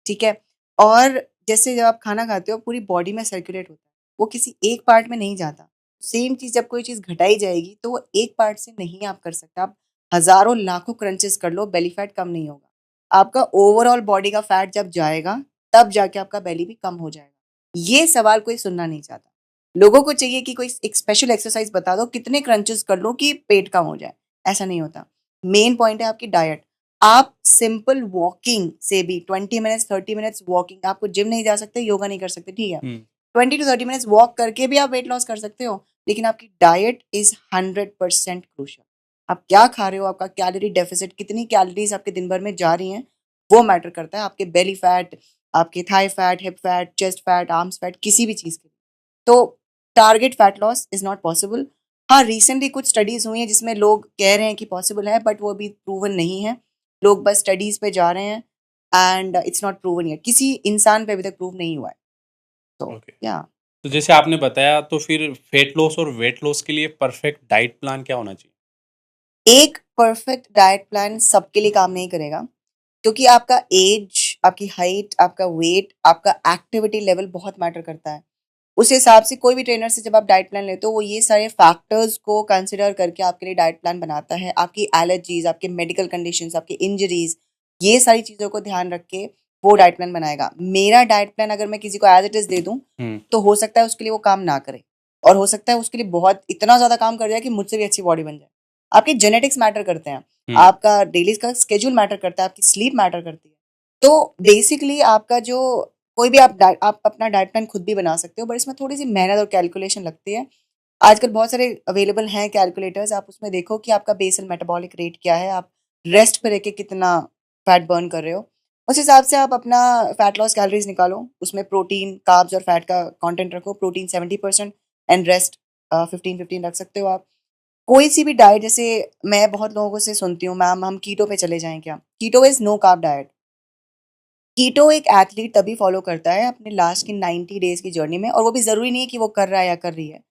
ठीक है? और जैसे जब आप खाना खाते हो पूरी बॉडी में सर्कुलेट होता है, वो किसी एक पार्ट में नहीं जाता। सेम चीज़ जब कोई चीज़ घटाई जाएगी तो वो एक पार्ट से नहीं आप कर सकते। आप हज़ारों लाखों क्रंचेस कर लो, बेली फैट कम नहीं होगा। आपका ओवरऑल बॉडी का फैट जब जाएगा, तब जाके आपका बेली भी कम हो जाएगा। ये सवाल कोई सुनना नहीं चाहता। लोगों को चाहिए कि कोई एक स्पेशल एक्सरसाइज़ बता दो, कितने क्रंचेस कर लो कि पेट कम हो जाए। ऐसा नहीं होता। मेन पॉइंट है आपकी डाइट। आप सिंपल वॉकिंग से भी 20 मिनट्स 30 मिनट्स वॉकिंग, आपको जिम नहीं जा सकते, योगा नहीं कर सकते, ठीक है, हम्म। 20 to 30 मिनट्स वॉक करके भी आप वेट लॉस कर सकते हो। लेकिन आपकी डाइट इज 100% क्रूशल। आप क्या खा रहे हो, आपका कैलोरी डेफिसिट, कितनी कैलोरीज आपके दिन भर में जा रही हैं, वो मैटर करता है आपके बेली फैट, आपके Thai fat, hip fat, chest fat, arms fat, किसी भी चीज़ के लिए। तो target fat loss is not possible. हाँ, रिसेंटली कुछ स्टडीज हुई हैं जिसमें लोग कह रहे हैं कि पॉसिबल है, बट वो अभी प्रूवन नहीं है। लोग बस स्टडीज पे जा रहे हैं, and it's not proven yet, किसी इंसान पे अभी तक प्रूव नहीं हुआ है। तो ओके। या तो जैसे आपने बताया, तो फिर फैट लॉस और वेट लॉस के लिए परफेक्ट डाइट प्लान क्या होना चाहिए? एक परफेक्ट डाइट प्लान सबके लिए काम नहीं करेगा, क्योंकि आपका एज, आपकी हाइट, आपका वेट, आपका एक्टिविटी लेवल बहुत मैटर करता है। उस हिसाब से कोई भी ट्रेनर से जब आप डाइट प्लान लेते हो, वो ये सारे फैक्टर्स को कंसिडर करके आपके लिए डाइट प्लान बनाता है। आपकी एलर्जीज, आपके मेडिकल कंडीशंस, आपकी इंजरीज, ये सारी चीज़ों को ध्यान रख के वो डाइट प्लान बनाएगा। मेरा डाइट प्लान अगर मैं किसी को एज इट इज़ दे दूँ, हम्म। तो हो सकता है उसके लिए वो काम ना करे, और हो सकता है उसके लिए बहुत इतना ज़्यादा काम कर जाए कि मुझसे भी अच्छी बॉडी बन जाए। आपके जेनेटिक्स मैटर करते हैं, हम्म। आपका डेली का स्केड्यूल मैटर करता है, आपकी स्लीप मैटर करती है। तो बेसिकली आपका जो कोई भी आप अपना डाइट प्लान खुद भी बना सकते हो, बट इसमें थोड़ी सी मेहनत और कैलकुलेशन लगती है। आजकल बहुत सारे अवेलेबल हैं कैलकुलेटर्स, आप उसमें देखो कि आपका बेसल मेटाबॉलिक रेट क्या है, आप रेस्ट पे रह के कितना फैट बर्न कर रहे हो, उस हिसाब से आप अपना फैट लॉस कैलोरीज निकालो। उसमें प्रोटीन, कार्ब्स और फैट का कंटेंट रखो। प्रोटीन 70% एंड रेस्ट 15-15 रख सकते हो आप। कोई सी भी डाइट, जैसे मैं बहुत लोगों से सुनती हूँ, मैम हम कीटो पे चले जाएं क्या? Keto is no carb diet. Keto एक एथलीट तभी फॉलो करता है अपने लास्ट की 90 डेज की जर्नी में, और वो भी जरूरी नहीं है कि वो कर रहा है या कर रही है।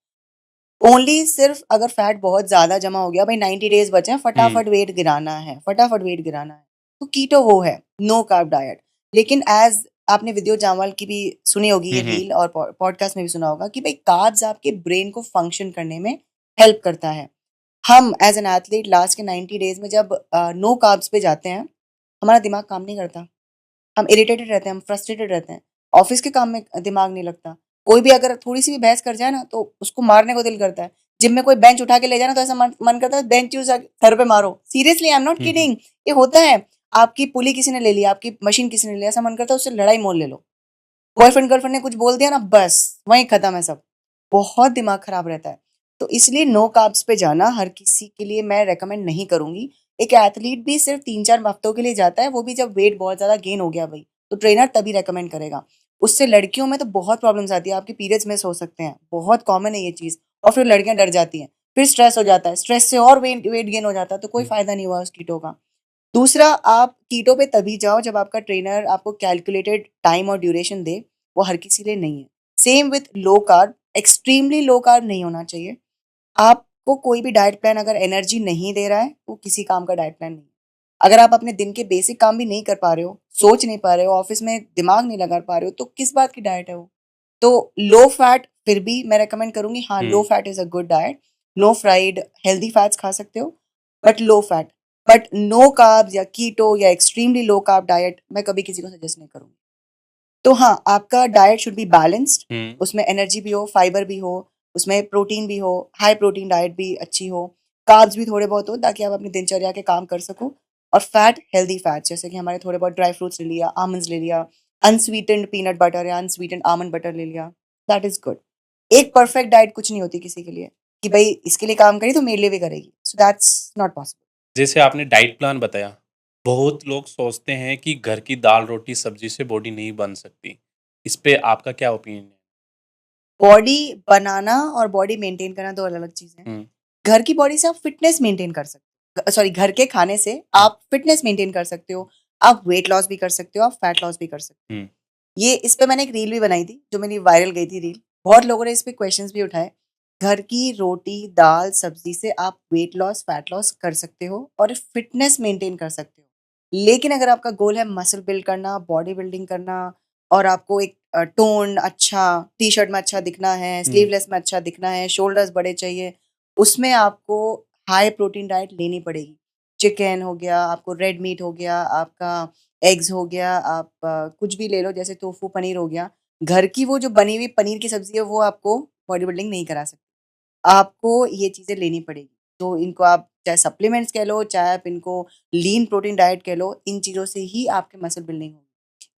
ओनली सिर्फ अगर फैट बहुत ज्यादा जमा हो गया, भाई 90 डेज बचे हैं, हम्म। फटाफट वेट गिराना है, फटाफट वेट गिराना है, तो कीटो वो है, नो कार्ब डाइट। लेकिन एज आपने विद्यो जामवाल की भी सुनी होगी ये हम्म। रील, और पॉडकास्ट में भी सुना होगा कि भाई कार्ब्स आपके ब्रेन को फंक्शन करने में हेल्प करता है। हम एज एन एथलीट लास्ट के 90 डेज में जब नो कार्ब्स पे जाते हैं, हमारा दिमाग काम नहीं करता, हम इरिटेटेड रहते हैं, हम फ्रस्ट्रेटेड रहते हैं, ऑफिस के काम में दिमाग नहीं लगता। कोई भी अगर थोड़ी सी भी बहस कर जाए ना, तो उसको मारने को दिल करता है। जिम में कोई बेंच उठा के ले जाए ना, तो ऐसा मन करता है बेंच यूज सर पे मारो। Seriously, I am not hmm. Kidding, ये होता है। आपकी पुली किसी ने ले ली, आपकी मशीन किसी ने ले लिया, ऐसा मन करता है उससे लड़ाई मोल ले लो। बॉयफ्रेंड गर्लफ्रेंड ने कुछ बोल दिया ना, बस वहीं खत्म है सब। बहुत दिमाग खराब रहता है। तो इसलिए नो कार्ब्स पे जाना हर किसी के लिए मैं रेकमेंड नहीं करूंगी। एक एथलीट भी सिर्फ 3-4 हफ्तों के लिए जाता है, वो भी जब वेट बहुत ज्यादा गेन हो गया भाई, तो ट्रेनर तभी रेकमेंड करेगा। उससे लड़कियों में तो बहुत प्रॉब्लम्स आती है, आपके पीरियड्स मिस हो सकते हैं, बहुत कॉमन है ये चीज, और फिर लड़कियां डर जाती हैं, फिर स्ट्रेस हो जाता है, स्ट्रेस से और वेट गेन हो जाता है, तो कोई हम्म। फायदा नहीं हुआ उस कीटो का। दूसरा, आप कीटो पे तभी जाओ जब आपका ट्रेनर आपको कैलकुलेटेड टाइम और ड्यूरेशन दे, वो हर किसी लिए नहीं है। Same with low carb, extremely low carb नहीं होना चाहिए। आपको कोई भी डाइट प्लान अगर एनर्जी नहीं दे रहा है, वो किसी काम का डाइट प्लान नहीं है। अगर आप अपने दिन के बेसिक काम भी नहीं कर पा रहे हो, सोच नहीं पा रहे हो, ऑफिस में दिमाग नहीं लगा पा रहे हो, तो किस बात की डाइट है वो? तो लो फैट फिर भी मैं रेकमेंड करूंगी, हाँ low hmm. Fat is a good diet. No fried healthy fats खा सकते हो, but low fat. But no carbs या कीटो या एक्सट्रीमली लो कार्ब डाइट मैं कभी किसी को सजेस्ट नहीं करूंगी। तो हाँ, आपका डाइट शुड बी बैलेंस्ड। हम्म। उसमें एनर्जी भी हो, फाइबर भी हो, उसमें प्रोटीन भी हो, हाई प्रोटीन डाइट भी अच्छी हो, कार्ब्स भी थोड़े बहुत हो, ताकि आप अपनी दिनचर्या के काम कर सको। और फैट हेल्दी फैट, जैसे कि हमारे थोड़े बहुत ड्राई फ्रूट्स ले लिया, आमंड्स ले लिया, अनस्वीटेंड पीनट बटर या अनस्वीटेंड आमंड बटर ले लिया, दैट इज गुड। एक परफेक्ट डाइट कुछ नहीं होती किसी के लिए कि भाई इसके लिए काम करी तो मेरे लिए भी करेगी, सो दैट्स नॉट पॉसिबल। जैसे आपने डाइट प्लान बताया, बहुत लोग सोचते हैं कि घर की दाल रोटी सब्जी से बॉडी नहीं बन सकती। इस पे आपका क्या ओपिनियन है? बॉडी बनाना और बॉडी मेंटेन करना दो अलग अलग चीजें हैं। हम्म, घर की बॉडी से आप फिटनेस मेंटेन कर सकते हो, सॉरी, घर के खाने से आप फिटनेस मेंटेन कर सकते हो, आप वेट लॉस भी कर सकते हो, आप फैट लॉस भी कर सकते हो। हम्म, ये इस पे मैंने एक रील भी बनाई थी जो मेरी वायरल गई थी रील, बहुत लोगों ने इस पे क्वेश्चंस भी उठाए। घर की रोटी दाल सब्जी से आप वेट लॉस फैट लॉस कर सकते हो और फिटनेस मेंटेन कर सकते हो, लेकिन अगर आपका गोल है मसल बिल्ड करना, बॉडी बिल्डिंग करना, और आपको एक टोन अच्छा, टी शर्ट में अच्छा दिखना है, हम्म, स्लीवलेस में अच्छा दिखना है, शोल्डर्स बड़े चाहिए, उसमें आपको हाई प्रोटीन डाइट लेनी पड़ेगी। चिकन हो गया, आपको रेड मीट हो गया, आपका एग्स हो गया, आप कुछ भी ले लो, जैसे टोफू पनीर हो गया। घर की वो जो बनी हुई पनीर की सब्जी है वो आपको बॉडी बिल्डिंग नहीं करा सकती। आपको ये चीज़ें लेनी पड़ेगी। तो इनको आप चाहे सप्लीमेंट्स कह लो, चाहे आप इनको लीन प्रोटीन डाइट कह लो, इन चीज़ों से ही आपके मसल बिल्डिंग होगी।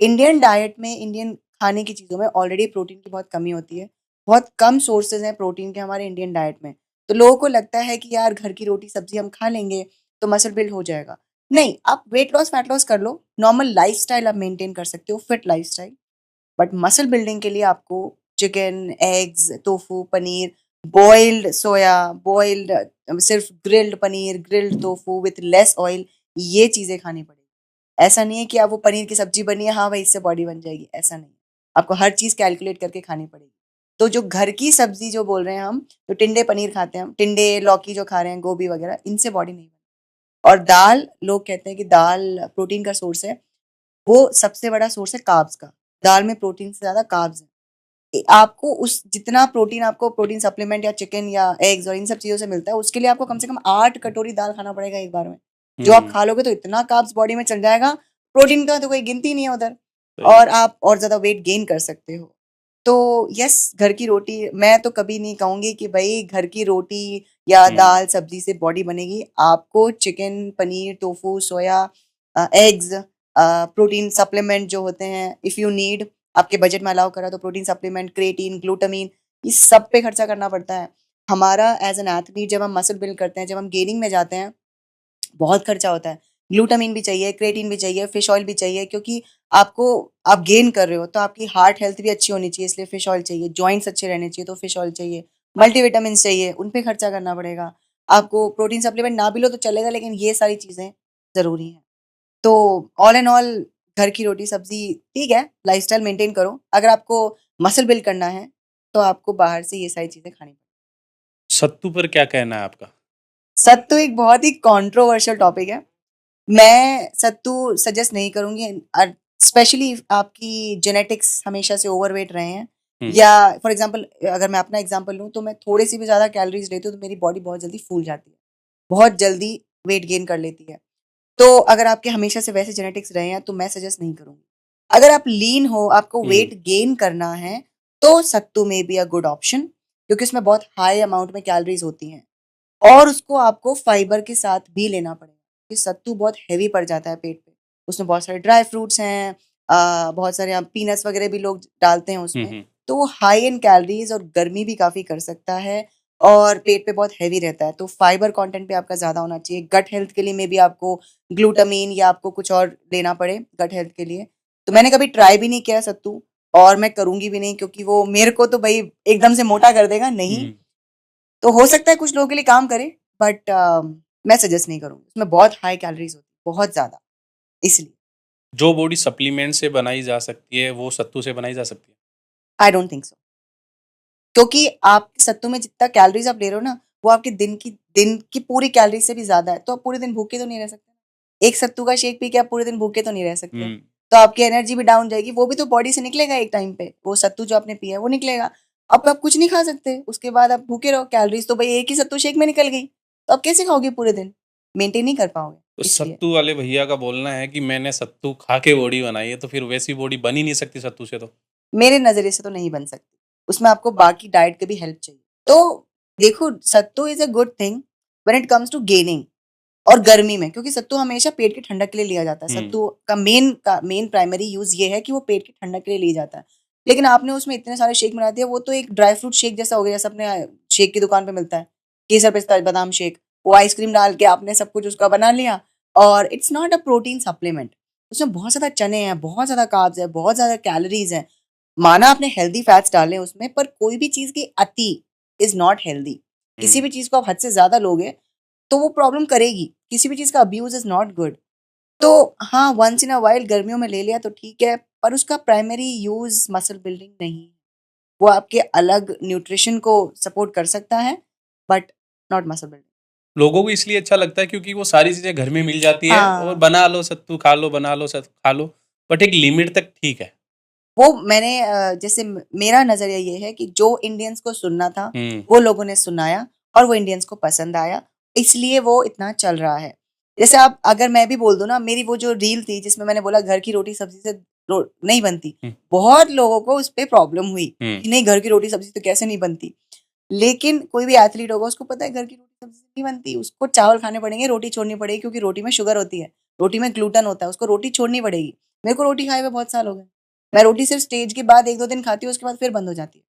इंडियन डाइट में, इंडियन खाने की चीज़ों में ऑलरेडी प्रोटीन की बहुत कमी होती है। बहुत कम सोर्सेज़ हैं प्रोटीन के हमारे इंडियन डाइट में। तो लोगों को लगता है कि यार घर की रोटी सब्ज़ी हम खा लेंगे तो मसल बिल्ड हो जाएगा। नहीं, आप वेट लॉस, फैट लॉस कर लो, नॉर्मल लाइफ़स्टाइल आप मेंटेन कर सकते हो, fit lifestyle. But muscle building के लिए आपको chicken, eggs, tofu, paneer, boiled soya, boiled, सिर्फ grilled paneer, grilled tofu with less oil, ये चीज़ें खानी पड़ेगी। ऐसा नहीं है कि आप वो पनीर की सब्जी बनी है, हाँ भाई इससे बॉडी बन जाएगी, ऐसा नहीं है। आपको हर चीज़ कैलकुलेट करके खानी पड़ेगी। तो जो घर की सब्जी जो बोल रहे हैं हम, तो टिंडे पनीर खाते हैं हम, टिंडे, लौकी जो खा रहे हैं, गोभी वगैरह, इनसे बॉडी नहीं बनती। और दाल, लोग कहते हैं कि दाल प्रोटीन का सोर्स है, वो सबसे बड़ा सोर्स है कार्ब्स का। दाल में प्रोटीन से ज़्यादा कार्ब्स हैं। आपको उस जितना प्रोटीन आपको प्रोटीन सप्लीमेंट या चिकन या एग्स और इन सब चीज़ों से मिलता है, उसके लिए आपको कम से कम 8 कटोरी दाल खाना पड़ेगा एक बार में। जो आप हम्म, खा लोगे तो इतना कार्ब्स बॉडी में चल जाएगा, प्रोटीन का तो कोई गिनती नहीं है उधर, सही और है। आप और ज़्यादा वेट गेन कर सकते हो। तो यस, घर की रोटी, मैं तो कभी नहीं कहूँगी कि भई घर की रोटी या हम्म, दाल सब्जी से बॉडी बनेगी। आपको चिकन, पनीर, टोफू, सोया, एग्स, प्रोटीन सप्लीमेंट जो होते हैं, इफ़ यू नीड, आपके बजट में अलाउ करा तो प्रोटीन सप्लीमेंट, क्रिएटिन, ग्लूटामाइन, इस सब पे खर्चा करना पड़ता है। हमारा एज़ एन एथलीट जब हम मसल बिल्ड करते हैं, जब हम गेनिंग में जाते हैं, बहुत खर्चा होता है। ग्लूटामाइन भी चाहिए, क्रिएटिन भी चाहिए, फिश ऑयल भी चाहिए, क्योंकि आपको, आप गेन कर रहे हो तो आपकी हार्ट हेल्थ भी अच्छी होनी चाहिए, इसलिए फिश ऑयल चाहिए, जॉइंट्स अच्छे रहने चाहिए तो फिश ऑयल चाहिए, मल्टीविटामिन्स चाहिए, उन पे खर्चा करना पड़ेगा। आपको प्रोटीन सप्लीमेंट ना भी लो तो चलेगा, लेकिन ये सारी चीज़ें ज़रूरी हैं। तो ऑल एंड ऑल, घर की रोटी सब्जी ठीक है, लाइफस्टाइल मेंटेन करो। अगर आपको मसल बिल्ड करना है तो आपको बाहर से ये सारी चीज़ें खानी पड़ेंगी। सत्तू पर क्या कहना है आपका? सत्तू एक बहुत ही कंट्रोवर्शियल टॉपिक है। मैं सत्तू सजेस्ट नहीं करूँगी, स्पेशली आपकी जेनेटिक्स हमेशा से ओवरवेट रहे हैं, हम्म, या फॉर एग्जांपल अगर मैं अपना एग्जांपल लूँ तो मैं थोड़ी-सी भी ज़्यादा कैलोरीज़ लेती हूँ तो मेरी बॉडी बहुत जल्दी फूल जाती है, बहुत जल्दी वेट गेन कर लेती है। तो अगर आपके हमेशा से वैसे जेनेटिक्स रहे हैं तो मैं सजेस्ट नहीं करूँगी। अगर आप लीन हो, आपको हम्म, वेट गेन करना है, तो सत्तू में बी अ गुड ऑप्शन, क्योंकि उसमें बहुत हाई अमाउंट में कैलोरीज़ होती हैं। और उसको आपको फाइबर के साथ भी लेना पड़ेगा, क्योंकि सत्तू बहुत हेवी पड़ जाता है पेट पे। उसमें बहुत सारे ड्राई फ्रूट्स हैं, बहुत सारे आप पीनट्स वगैरह भी लोग डालते हैं उसमें, हम्म, तो वो हाई इन कैलोरीज और गर्मी भी काफ़ी कर सकता है, और पेट पे बहुत हेवी रहता है। तो फाइबर कंटेंट भी आपका ज़्यादा होना चाहिए। गट हेल्थ के लिए में भी आपको ग्लूटामीन या आपको कुछ और लेना पड़े गट हेल्थ के लिए। तो मैंने कभी ट्राई भी नहीं किया सत्तू, और मैं करूँगी भी नहीं, क्योंकि वो मेरे को तो भई एकदम से मोटा कर देगा, नहीं। हम्म। तो हो सकता है कुछ लोगों के लिए काम करे, बट मैं सजेस्ट नहीं करूँगी। उसमें बहुत हाई कैलोरीज़ होती है, बहुत ज़्यादा, इसलिए। जो बॉडी सप्लीमेंट से बनाई जा सकती है वो सत्तू से बनाई जा सकती है? I don't think so. क्योंकि आप सत्तू में जितना कैलोरीज़ आप ले रहे हो ना, वो आपके दिन की पूरी कैलोरीज़ से भी ज़्यादा है, तो आप पूरे दिन भूखे तो नहीं रह सकते। एक सत्तू का शेक पी के आप पूरे दिन भूखे तो नहीं रह सकते। हम्म, तो आपकी एनर्जी भी डाउन जाएगी, वो भी तो बॉडी से निकलेगा एक टाइम पे। वो सत्तू जो आपने पिया है, वो निकलेगा। अब आप कुछ नहीं खा सकते, उसके बाद आप भूखे रहो, कैलोरीज़ तो भई एक ही सत्तू शेक में निकल गई। तो आप कैसे खाओगे पूरे दिन? मेंटेन नहीं कर पाओगे, तो इसलिए। सत्तू वाले भैया का बोलना है कि मैंने सत्तू खा के बॉडी बनाई है, तो फिर वैसी बॉडी बन ही नहीं सकती सत्तू से तो। मेरे नज़रिए से तो नहीं बन सकती। उसमें आपको बाकी डाइट की भी हेल्प चाहिए। तो देखो, sattu is a good thing when it comes to gaining. और गर्मी में, क्योंकि सत्तू हमेशा पेट की ठंडक के लिए लिया जाता है। हम्म। सत्तू का मेन प्राइमरी यूज ये है कि वो पेट की ठंडक के लिए लिया जाता है। लेकिन आपने उसमें इतने सारे शेक बना दिया, वो तो एक ड्राई फ्रूट शेक जैसा हो गया, जैसा अपने शेक की दुकान पे मिलता है, केसर पिस्ता बादाम शेक। वो आइसक्रीम डाल के आपने सब कुछ उसका बना लिया, और it's not a protein supplement. उसमें बहुत ज्यादा चने हैं, बहुत ज्यादा कार्ब्स है, बहुत ज्यादा कैलोरीज हैं। माना आपने हेल्दी फैट्स डाले उसमें, पर कोई भी चीज की अति इज नॉट हेल्दी। किसी भी चीज को आप हद से ज्यादा लोगे तो वो प्रॉब्लम करेगी। किसी भी चीज का अब्यूज इज नॉट गुड। तो हाँ, वंस इन अ वाइल गर्मियों में ले लिया तो ठीक है, पर उसका प्राइमरी यूज मसल बिल्डिंग नहीं है। वो आपके अलग न्यूट्रिशन को सपोर्ट कर सकता है, बट नॉट मसल बिल्डिंग। लोगों को इसलिए अच्छा लगता है क्योंकि वो सारी चीजें घर में मिल जाती है, और हाँ, बना लो सत्तू खा लो, बना लो सत्तू खा लो, बट एक लिमिट तक ठीक है। वो मैंने जैसे मेरा नजरिया ये है कि जो इंडियंस को सुनना था वो लोगों ने सुनाया, और वो इंडियंस को पसंद आया, इसलिए वो इतना चल रहा है। जैसे आप, अगर मैं भी बोल दूं ना, मेरी वो जो रील थी जिसमें मैंने बोला घर की रोटी सब्जी से नहीं बनती, हम्म। बहुत लोगों को उस पर प्रॉब्लम हुई हम्म। कि नहीं, घर की रोटी सब्जी तो कैसे नहीं बनती। लेकिन कोई भी एथलीट होगा, उसको पता है घर की रोटी सब्जी नहीं बनती, उसको चावल खाने पड़ेंगे, रोटी छोड़नी पड़ेगी, क्योंकि रोटी में शुगर होती है, रोटी में ग्लूटन होता है, उसको रोटी छोड़नी पड़ेगी। मेरे को रोटी खाए हुए बहुत साल हो गए। मैं रोटी सिर्फ स्टेज के बाद 1-2 दिन खाती हूँ, उसके बाद फिर बंद हो जाती है।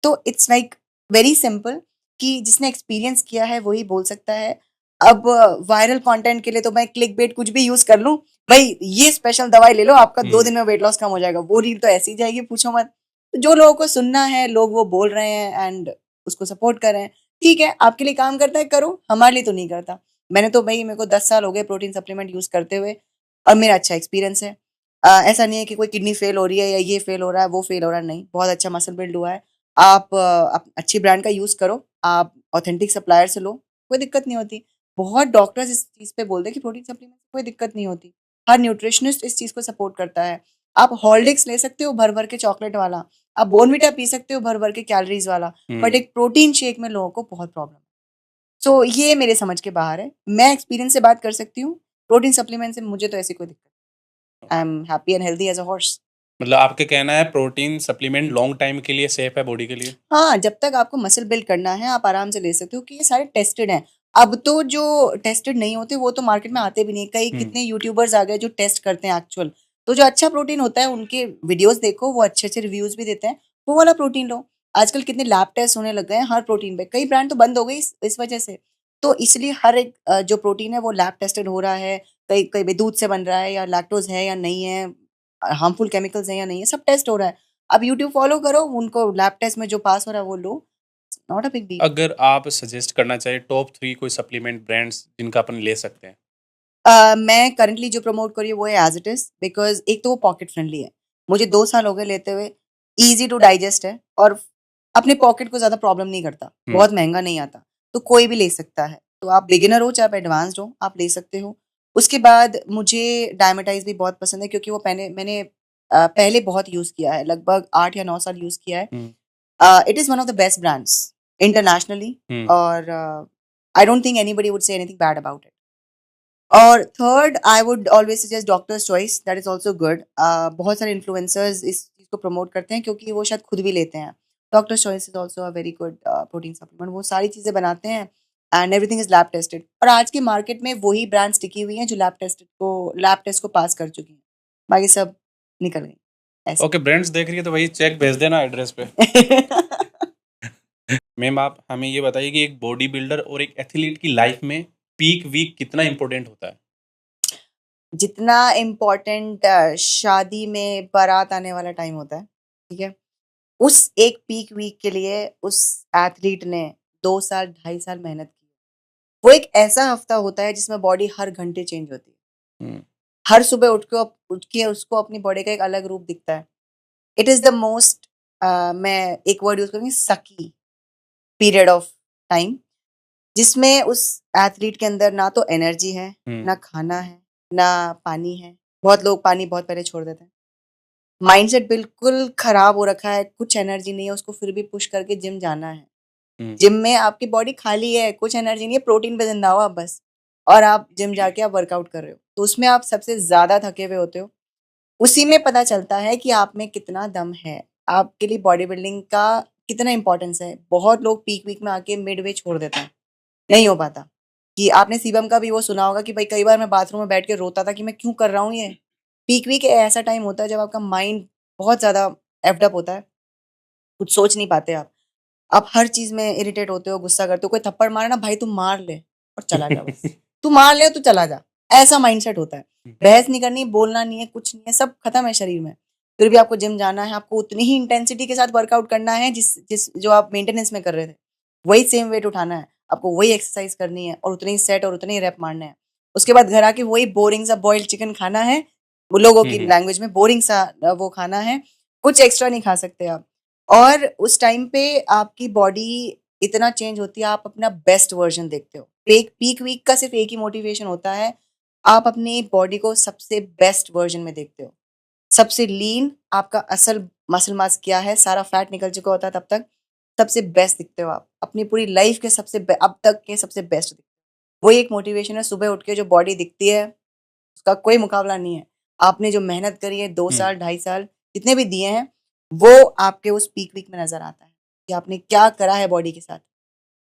तो इट्स लाइक वेरी सिंपल, कि जिसने एक्सपीरियंस किया है वही बोल सकता है। अब वायरल कंटेंट के लिए तो मैं क्लिक बेट कुछ भी यूज कर लूं, भाई ये स्पेशल दवाई ले लो, आपका 2 दिन में वेट लॉस कम हो जाएगा, वो रील तो ऐसी जाएगी, पूछो मत। तो जो लोगों को सुनना है, लोग वो बोल रहे हैं एंड उसको सपोर्ट कर रहे हैं, ठीक है, आपके लिए काम करता है करो, हमारे लिए तो नहीं करता। मैंने तो भाई, मेरे को 10 साल हो गए प्रोटीन सप्लीमेंट यूज करते हुए, और मेरा अच्छा एक्सपीरियंस है। ऐसा नहीं है कि कोई किडनी फेल हो रही है या ये फेल हो रहा है वो फेल हो रहा है, नहीं, बहुत अच्छा मसल बिल्ड हुआ है। आप अच्छी ब्रांड का यूज करो, आप ऑथेंटिक सप्लायर से लो, कोई दिक्कत नहीं होती। बहुत डॉक्टर्स इस चीज पे बोलते हैं कि प्रोटीन सप्लीमेंट से कोई दिक्कत नहीं होती। हर न्यूट्रिशनिस्ट इस चीज को सपोर्ट करता है। आप हॉर्लिक्स ले सकते हो भर भर के चॉकलेट वाला, आप बोर्नविटा पी सकते हो भर भर के कैलोरीज वाला, बट एक प्रोटीन शेक में लोगों को बहुत प्रॉब्लम है। सो ये मेरे समझ के बाहर है, मैं एक्सपीरियंस से बात कर सकती हूँ। प्रोटीन सप्लीमेंट से मुझे तो ऐसी कोई दिक्कत, I am happy and healthy as a horse. मतलब आपके कहना है प्रोटीन सप्लीमेंट लॉन्ग टाइम के लिए सेफ है बॉडी के लिए? हाँ, जब तक आपको मसल बिल्ड करना है आप आराम से ले सकते हो, कि ये सारे टेस्टेड हैं। अब तो जो टेस्टेड नहीं होते वो तो मार्केट में आते भी नहीं। कई कितने यूट्यूबर्स आ गए जो टेस्ट करते हैं एक्चुअल। तो जो अच्छा प्रोटीन होता है उनके वीडियोस देखो, वो अच्छे अच्छे रिव्यूज भी देते हैं, वो वाला प्रोटीन लो। आजकल कितने लैब टेस्ट होने लग गए हैं हर प्रोटीन पे, कई ब्रांड तो बंद हो गई इस वजह से। तो इसलिए हर एक जो प्रोटीन है वो लैब टेस्टेड हो रहा है। कई कई भी दूध से बन रहा है, या लैक्टोज है या नहीं है, हार्मफुल केमिकल्स हैं या नहीं है, सब टेस्ट हो रहा है। अब यूट्यूब फॉलो करो, उनको लैब टेस्ट में जो पास हो रहा है वो लो, नॉट अ बिग डील। अगर आप सजेस्ट करना चाहे टॉप 3 कोई सप्लीमेंट ब्रांड्स जिनका अपन ले सकते हैं? मैं करंटली जो प्रमोट कर रही हूँ वो है एज इट इज, बिकॉज एक तो वो पॉकेट फ्रेंडली है, मुझे 2 साल हो गए लेते हुए, इजी टू डाइजेस्ट है, और अपने पॉकेट को ज्यादा प्रॉब्लम नहीं करता, बहुत महंगा नहीं आता, तो कोई भी ले सकता है। तो आप बिगिनर हो चाहे आप एडवांस्ड हो, आप ले सकते हो। उसके बाद मुझे डायमेटाइज भी बहुत पसंद है, क्योंकि वो मैंने पहले बहुत यूज किया है, लगभग 8 या 9 साल यूज किया है। It is one of the best brands internationally, और I don't think anybody would say anything bad about it. और third, I would always suggest Doctor's Choice, that is also good. बहुत सारे इन्फ्लुएंसर्स इस चीज को promote करते हैं क्योंकि वो शायद खुद भी लेते हैं। Doctors choice is also a very good protein supplement, वो सारी चीजें बनाते हैं and everything is lab tested, और आज के मार्केट में वही ब्रांड्स टिकी हुई हैं जो लैब टेस्ट को पास कर चुकी हैं, बाकी सब निकल गई ऐसे। ओके, ब्रांड्स देख रही है तो वही चेक भेज देना एड्रेस पे। मैम आप हमें ये बताइए कि एक बॉडी बिल्डर और एक एथलीट की लाइफ में पीक वीक कितना इंपॉर्टेंट होता है? जितना इम्पोर्टेंट शादी में बारात आने वाला टाइम होता है, ठीक है, उस एक पीक वीक के लिए उस एथलीट ने 2 साल 2.5 साल मेहनत की। वो एक ऐसा हफ्ता होता है जिसमें बॉडी हर घंटे चेंज होती है। हम्म। हर सुबह उठ के उसको अपनी बॉडी का एक अलग रूप दिखता है। इट इज द मोस्ट, मैं एक वर्ड यूज करूंगी, सकी पीरियड ऑफ टाइम, जिसमें उस एथलीट के अंदर ना तो एनर्जी है, ना खाना है, ना पानी है। बहुत लोग पानी बहुत पहले छोड़ देते हैं। माइंडसेट बिल्कुल खराब हो रखा है, कुछ एनर्जी नहीं है, उसको फिर भी पुश करके जिम जाना है। जिम में आपकी बॉडी खाली है, कुछ एनर्जी नहीं है, प्रोटीन पे जिंदा हो आप बस, और आप जिम जाके आप वर्कआउट कर रहे हो, तो उसमें आप सबसे ज्यादा थके हुए होते हो। उसी में पता चलता है कि आप में कितना दम है, आपके लिए बॉडी बिल्डिंग का कितना इंपॉर्टेंस है। बहुत लोग पीक वीक में आके मिड वे छोड़ देते हैं, नहीं हो पाता। कि आपने शिवम का भी वो सुना होगा कि भाई कई बार मैं बाथरूम में बैठ के रोता था कि मैं क्यों कर रहा हूँ ये। पीक वीक ऐसा टाइम होता है जब आपका माइंड बहुत ज़्यादा एफ्ड अप होता है, कुछ सोच नहीं पाते आप। आप हर चीज़ में इरिटेट होते हो, गुस्सा करते हो, कोई थप्पड़ मारे ना भाई तू मार ले और चला जा बस। तू मार ले तू चला जा, ऐसा माइंडसेट होता है। बहस नहीं करनी, बोलना नहीं है, कुछ नहीं है, सब खत्म है शरीर में। फिर भी आपको जिम जाना है, आपको उतनी ही इंटेंसिटी के साथ वर्कआउट करना है जिस जिस जो आप मेंटेनेंस में कर रहे थे। वही सेम वेट उठाना है, आपको वही एक्सरसाइज करनी है और उतने ही सेट और उतने ही रैप मारने हैं। उसके बाद घर आके वही बोरिंग सा बॉइल्ड चिकन खाना है, वो लोगों की लैंग्वेज में बोरिंग सा वो खाना है, कुछ एक्स्ट्रा नहीं खा सकते आप। और उस टाइम पे आपकी बॉडी इतना चेंज होती है, आप अपना बेस्ट वर्जन देखते हो। एक पीक वीक का सिर्फ एक ही मोटिवेशन होता है, आप अपनी बॉडी को सबसे बेस्ट वर्जन में देखते हो। सबसे लीन आपका असल मसल मास क्या है, सारा फैट निकल चुका होता है तब तक, सबसे बेस्ट दिखते हो आप। अपनी पूरी लाइफ के अब तक के सबसे बेस्ट दिखते हो। वही एक मोटिवेशन है, सुबह उठ के जो बॉडी दिखती है, उसका कोई मुकाबला नहीं है। आपने जो मेहनत करी है 2 साल, 2.5 साल जितने भी दिए हैं, वो आपके उस पीक वीक में नज़र आता है कि आपने क्या करा है बॉडी के साथ।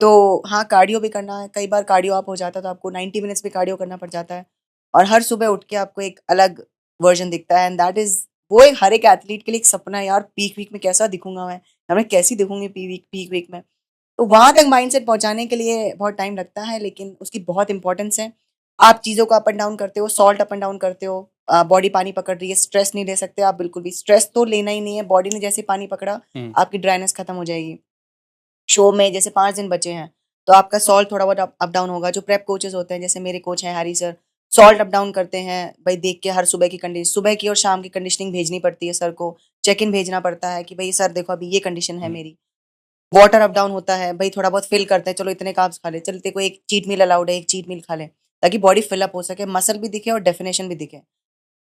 तो हाँ, कार्डियो भी करना है। कई बार कार्डियो आप हो जाता है तो आपको 90 मिनट्स भी कार्डियो करना पड़ जाता है और हर सुबह उठ के आपको एक अलग वर्ज़न दिखता है एंड दैट इज़ वो एक हर एक एथलीट के लिए एक सपना है यार, पीक वीक में कैसा दिखूँगा मैं कैसी दिखूँगी पीक वीक में। तो वहाँ तक माइंडसेट पहुँचाने के लिए बहुत टाइम लगता है, लेकिन उसकी बहुत इंपॉर्टेंस है। आप चीज़ों को अप एंड डाउन करते हो, सॉल्ट अप एंड डाउन करते हो, बॉडी पानी पकड़ रही है, स्ट्रेस नहीं ले सकते आप बिल्कुल भी। स्ट्रेस तो लेना ही नहीं है, बॉडी ने जैसे पानी पकड़ा, आपकी ड्राइनेस खत्म हो जाएगी। शो में जैसे 5 दिन बचे हैं, तो आपका सॉल्ट थोड़ा बहुत अप डाउन होगा। जो प्रेप कोचेज़ होते हैं, जैसे मेरे कोच हैं Harry sir, salt up down करते हैं। भाई देख के हर सुबह की और शाम की कंडीशनिंग भेजनी पड़ती है सर को, चेक इन भेजना पड़ता है कि भई सर देखो अभी ये कंडीशन है मेरी। वाटर अप डाउन होता है, भाई थोड़ा बहुत फिल करते हैं, चलो इतने कार्ब्स खा ले, चल तेरे को एक चीट मील अलाउड है, एक चीट मील खा ले, ताकि बॉडी फिल अप हो सके, मसल भी दिखे और डेफिनेशन भी दिखे।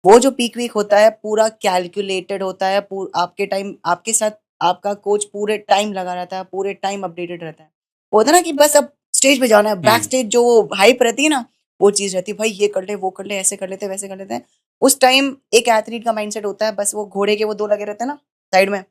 वो जो पीक वीक होता है पूरा कैलकुलेटेड होता है, आपके टाइम आपके साथ आपका कोच पूरे टाइम लगा रहता है, पूरे टाइम अपडेटेड रहता है। वो होता है ना कि बस अब स्टेज पे जाना है, बैक स्टेज जो हाइप रहती है ना, वो चीज़ रहती है, भाई ये कर ले, वो कर ले, ऐसे कर लेते हैं, वैसे कर लेते हैं। उस टाइम एक एथलीट का माइंडसेट होता है, बस वो घोड़े के वो 2 लगे रहते हैं ना साइड में,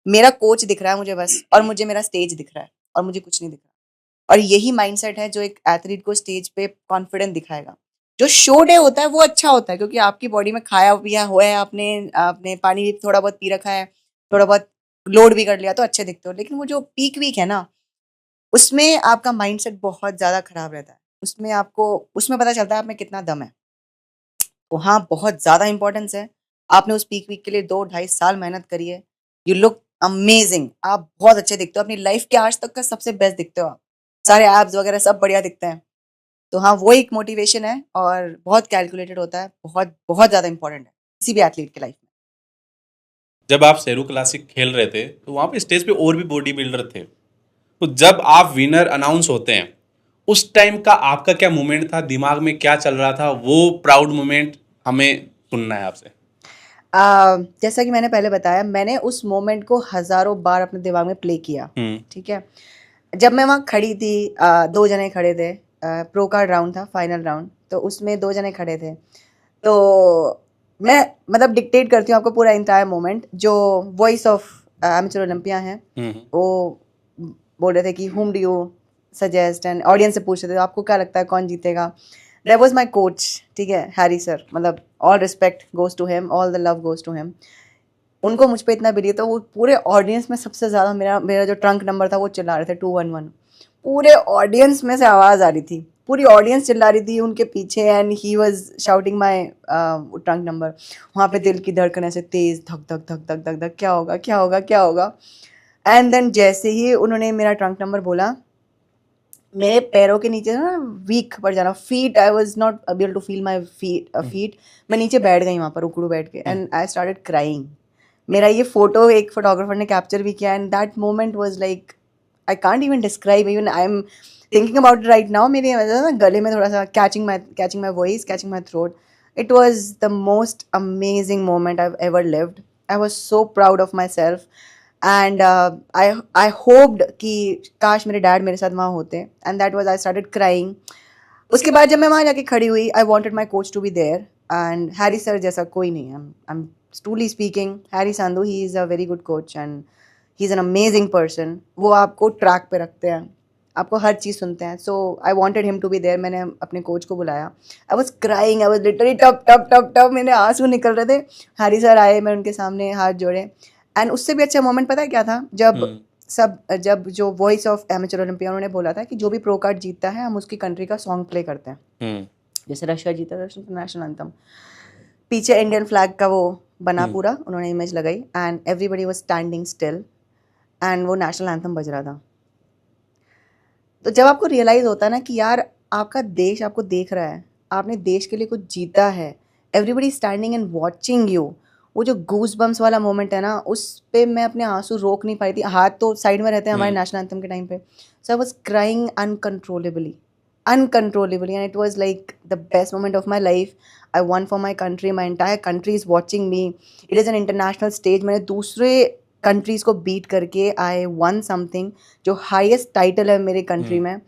मेरा कोच दिख रहा है मुझे बस और मुझे मेरा स्टेज दिख रहा है और मुझे कुछ नहीं दिख रहा। और यही माइंडसेट है जो एक एथलीट को स्टेज पे कॉन्फिडेंट दिखाएगा। जो शो डे होता है वो अच्छा होता है क्योंकि आपकी बॉडी में खाया पिया हुआ है, आपने आपने पानी भी थोड़ा बहुत पी रखा है, थोड़ा बहुत लोड भी कर लिया तो अच्छे दिखते हो। लेकिन वो जो पीक वीक है ना, उसमें आपका माइंडसेट बहुत ज़्यादा खराब रहता है। उसमें पता चलता है आप में कितना दम है। तो हाँ, बहुत ज़्यादा इम्पोर्टेंस है। आपने उस पीक वीक के लिए 2 ढाई साल मेहनत करी है। यू लुक अमेजिंग, आप बहुत अच्छे दिखते हो। अपनी लाइफ के आज तक का सबसे बेस्ट दिखते हो आप। सारे एब्स वगैरह सब बढ़िया दिखते हैं। तो हाँ, वो एक मोटिवेशन है और बहुत कैलकुलेटेड होता है, बहुत बहुत ज़्यादा इम्पोर्टेंट है किसी भी एथलीट की लाइफ में। जब आप शेरू क्लासिक खेल रहे थे तो वहाँ पे स्टेज पे और भी बॉडी बिल्डर थे, तो जब आप विनर अनाउंस होते हैं उस टाइम का आपका क्या मोमेंट था, दिमाग में क्या चल रहा था, वो प्राउड मोमेंट हमें सुनना है आपसे। जैसा कि मैंने पहले बताया, मैंने उस मोमेंट को हज़ारों बार अपने दिमाग में प्ले किया, ठीक है? जब मैं वहाँ खड़ी थी, 2 जने खड़े थे, प्रो कार्ड राउंड था, फाइनल राउंड, तो उसमें 2 जने खड़े थे। तो मैं मतलब डिक्टेट करती हूँ आपको पूरा एंटायर मोमेंट। जो वॉइस ऑफ एमेच्योर ओलंपिया हैं, वो बोल रहे थे कि हुम do you suggest, and audience से पूछ रहे थे आपको क्या लगता है कौन जीतेगा। दैट वाज माय कोच, ठीक है, हैरी सर। मतलब all respect goes to him, all the love goes to him. उनको मुझ पे इतना बिलीव था, वो पूरे ऑडियंस में सबसे ज़्यादा मेरा मेरा जो ट्रंक नंबर था वो चिल्ला रहे थे 211। पूरे ऑडियंस में से आवाज़ आ रही थी, पूरी ऑडियंस चिल्ला रही थी उनके पीछे, and he was shouting my trunk number. वहाँ पे दिल की धड़कन ऐसे तेज़, धक धक धक धक धक धक, क्या होगा क्या होगा क्या होगा। एंड देन जैसे ही उन्होंने मेरा ट्रंक नंबर बोला, मेरे पैरों के नीचे ना वीक पड़ जाना, feet, I was not able to feel my feet. मैं नीचे बैठ गई वहाँ पर उकड़ू बैठ के, एंड आई स्टार्टेड क्राइंग। मेरा ये फोटो एक फोटोग्राफर ने कैप्चर भी किया, and that moment was like I can't even describe, even I am thinking about it right now. मेरे ना गले में थोड़ा सा catching my voice, catching my throat. It was the most amazing moment I have ever lived. I was so proud of my self, and I hoped कि काश मेरे dad मेरे साथ वहाँ होते, and that was I started crying. उसके बाद जब मैं वहाँ जाके खड़ी हुई, I wanted my coach to be there, and Harry sir जैसा कोई नहीं है। I am truly speaking, Harry Sandhu, he is a very good coach and he is an amazing person. वो आपको ट्रैक पे रखते हैं, आपको हर चीज़ सुनते हैं. So I wanted him to be there. मैंने अपने कोच को बुलाया. I was crying, I was literally टप टप टप टप, मेरे आंसू निकल रहे थे. हैरी सर आए, मैं उनके सामने हाथ जोड़े. एंड उससे भी अच्छा मोमेंट पता है क्या था? जब जो वॉइस ऑफ एमेचर ओलंपिया उन्होंने बोला था कि जो भी प्रो कार्ड जीतता है हम उसकी कंट्री का सॉन्ग प्ले करते हैं. जैसे रशिया जीता था नेशनल एंथम, पीछे इंडियन फ्लैग का वो बना पूरा, उन्होंने इमेज लगाई and everybody was standing still and वो नेशनल एंथम बज रहा था. तो जब आपको रियलाइज होता है ना कि यार आपका देश आपको देख रहा है, आपने देश के लिए कुछ जीता है, everybody standing and watching you, वो जो गूज बम्स वाला मोमेंट है ना, उस पे मैं अपने आंसू रोक नहीं पाई थी. हाथ तो साइड में रहते हैं हमारे नेशनल एंथम के टाइम पे. So I was crying uncontrollably and it was like the best moment of my life. I won for my country, my entire country is watching me. It is an international stage. मैंने दूसरे countries को beat करके I one something, जो highest title है मेरे country में.